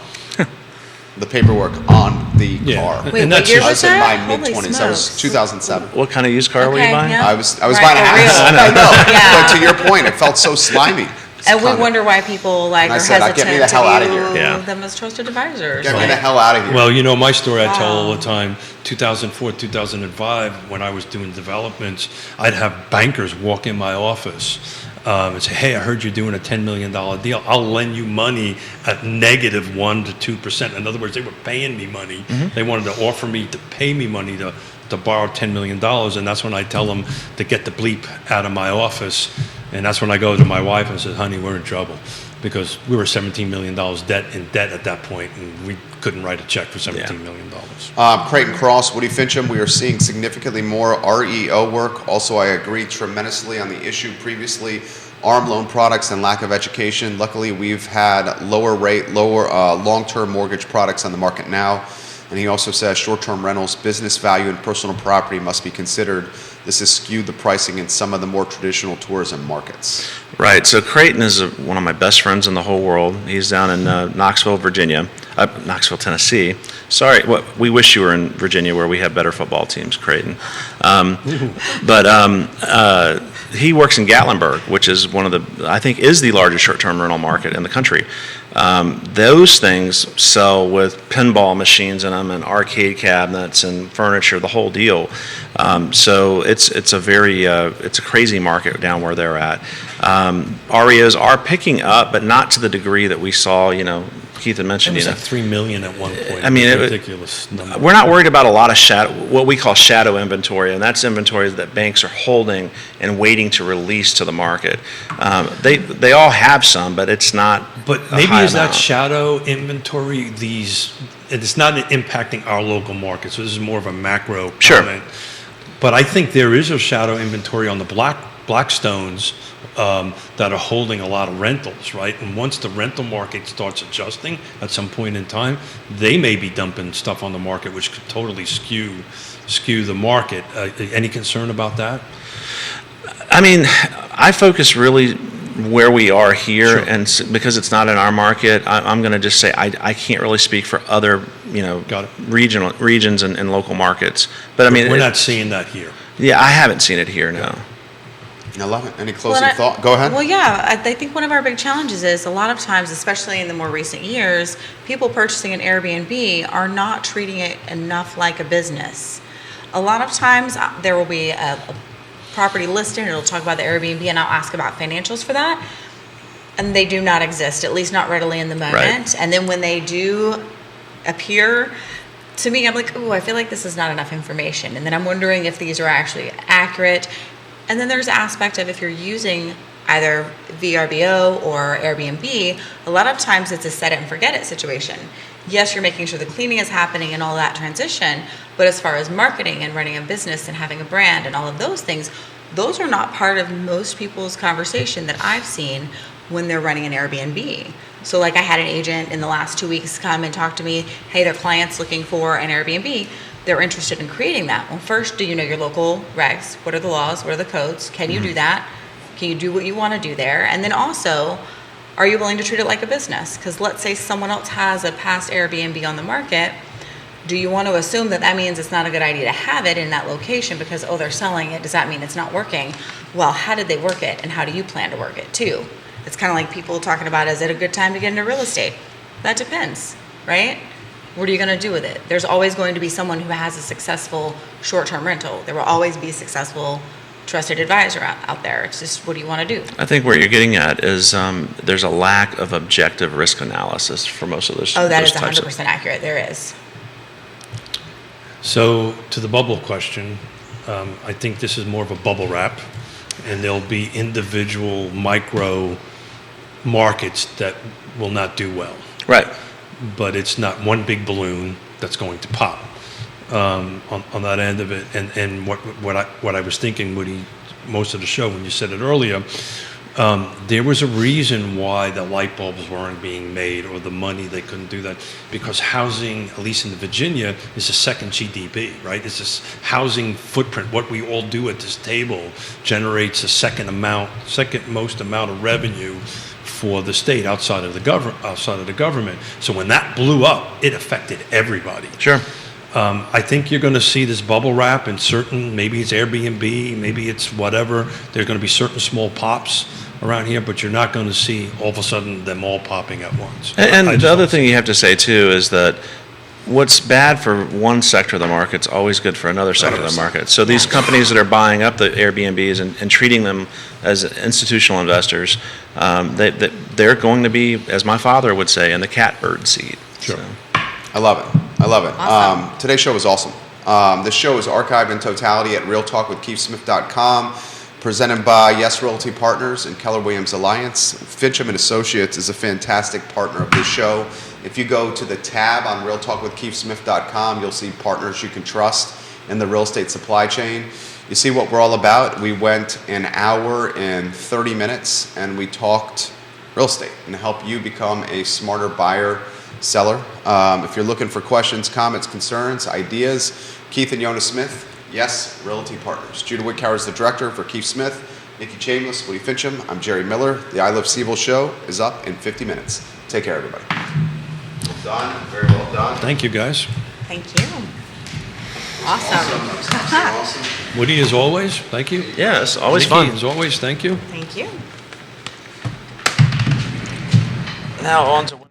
The paperwork on the Yeah. car. And Wait, that's what year just- I was was in that? my Holy mid-20s. That was smokes. 2007. What kind of used car were you Okay, buying? yeah. I was Right, buying a for house. real. I know. Yeah. But to your point, it felt so slimy. And we Kinda- wonder why people And I are said, hesitant "Get me the hell to outta view here." Yeah. them as trusted advisors. Get me Like, the hell out of here. Well, my story I tell all Wow. the time, 2004, 2005, when I was doing developments, I'd have bankers walk in my office and say, hey, I heard you're doing a $10 million deal. I'll lend you money at negative 1 to 2%. In other words, they were paying me money. They wanted to offer me to pay me money to borrow $10 million. And that's when I tell them to get the bleep out of my office. And that's when I go to my wife and say, honey, we're in trouble. Because we were $17 million in debt at that point, and we couldn't write a check for $17 million. Creighton Cross, Woody Fincham, we are seeing significantly more REO work. Also, I agree tremendously on the issue previously, ARM loan products and lack of education. Luckily, we've had lower long-term mortgage products on the market now. And he also says short-term rentals, business value, and personal property must be considered. This has skewed the pricing in some of the more traditional tourism markets. Right. So Creighton is one of my best friends in the whole world. He's down in Knoxville, Virginia. Knoxville, Tennessee. Sorry, we wish you were in Virginia where we have better football teams, Creighton. But he works in Gatlinburg, which is I think is the largest short-term rental market in the country. Those things sell with pinball machines in them and arcade cabinets and furniture, the whole deal. So it's a crazy market down where they're at. REOs are picking up, but not to the degree that we saw. Keith had mentioned. It was like $3 million at one point. I mean, ridiculous number. We're not worried about a lot of what we call shadow inventory, and that's inventory that banks are holding and waiting to release to the market. They all have some, but it's not. But maybe is that shadow inventory? It's not impacting our local market, so this is more of a macro comment. But I think there is a shadow inventory on the Blackstones that are holding a lot of rentals, right? And once the rental market starts adjusting at some point in time, they may be dumping stuff on the market, which could totally skew the market. Any concern about that? I mean, I focus really where we are here, Sure. and because it's not in our market, I'm going to just say I can't really speak for other, regions and local markets. But I mean, we're not seeing that here. Yeah, I haven't seen it here. No. I love it. Any closing thought? Go ahead. Well, yeah, I think one of our big challenges is a lot of times, especially in the more recent years, people purchasing an Airbnb are not treating it enough like a business. A lot of times there will be a property listed and it'll talk about the Airbnb and I'll ask about financials for that. And they do not exist, at least not readily in the moment. Right. And then when they do appear, to me, I'm like, ooh, I feel like this is not enough information. And then I'm wondering if these are actually accurate. And then there's the aspect of if you're using either VRBO or Airbnb, a lot of times it's a set it and forget it situation. Yes, you're making sure the cleaning is happening and all that transition, but as far as marketing and running a business and having a brand and all of those things, those are not part of most people's conversation that I've seen when they're running an Airbnb. So like I had an agent in the last 2 weeks come and talk to me, hey, their client's looking for an Airbnb. They're interested in creating that. Well, first, do you know your local regs? What are the laws? What are the codes? Can you do that? Can you do what you want to do there? And then also, are you willing to treat it like a business? Because let's say someone else has a past Airbnb on the market. Do you want to assume that that means it's not a good idea to have it in that location because, oh, they're selling it? Does that mean it's not working? Well, how did they work it? And how do you plan to work it too? It's kind of like people talking about, is it a good time to get into real estate? That depends, right? What are you going to do with it? There's always going to be someone who has a successful short-term rental. There will always be a successful trusted advisor out there. It's just, what do you want to do? I think where you're getting at is there's a lack of objective risk analysis for most of those. Oh, that is those 100% accurate. There is. So to the bubble question, I think this is more of a bubble wrap, and there'll be individual micro markets that will not do well. Right. But it's not one big balloon that's going to pop on that end of it. And what I was thinking, Woody, most of the show when you said it earlier, there was a reason why the light bulbs weren't being made or the money they couldn't do that, because housing, at least in Virginia, is the second GDP, right? It's this housing footprint. What we all do at this table generates the second most amount of revenue for the state outside of the government. So when that blew up, it affected everybody. Sure. I think you're going to see this bubble wrap in certain, maybe it's Airbnb, maybe it's whatever. There's going to be certain small pops around here, but you're not going to see all of a sudden them all popping at once. And the other thing you have to say too is that what's bad for one sector of the market is always good for another sector of the market. So these companies that are buying up the Airbnbs and treating them as institutional investors, they're going to be, as my father would say, in the catbird seat. Sure. So. I love it. I love it. Awesome. Today's show was awesome. This show is archived in totality at realtalkwithkeithsmith.com, presented by Yes Realty Partners and Keller Williams Alliance. Fincham & Associates is a fantastic partner of this show. If you go to the tab on realtalkwithkeithsmith.com, you'll see partners you can trust in the real estate supply chain. You see what we're all about. We went an hour and 30 minutes and we talked real estate and help you become a smarter buyer, seller. If you're looking for questions, comments, concerns, ideas, Keith and Yonna Smith, Yes Realty Partners. Judah Wickhauer is the director for Keith Smith. Nikki Chambless, Woody Fincham. I'm Jerry Miller. The I Love CVille show is up in 50 minutes. Take care, everybody. Done. Very well done. Thank you, guys. Thank you. Awesome. Awesome. Woody, as always, thank you. Yeah, it's always Nikki, fun. as always, thank you. Thank you. Now on to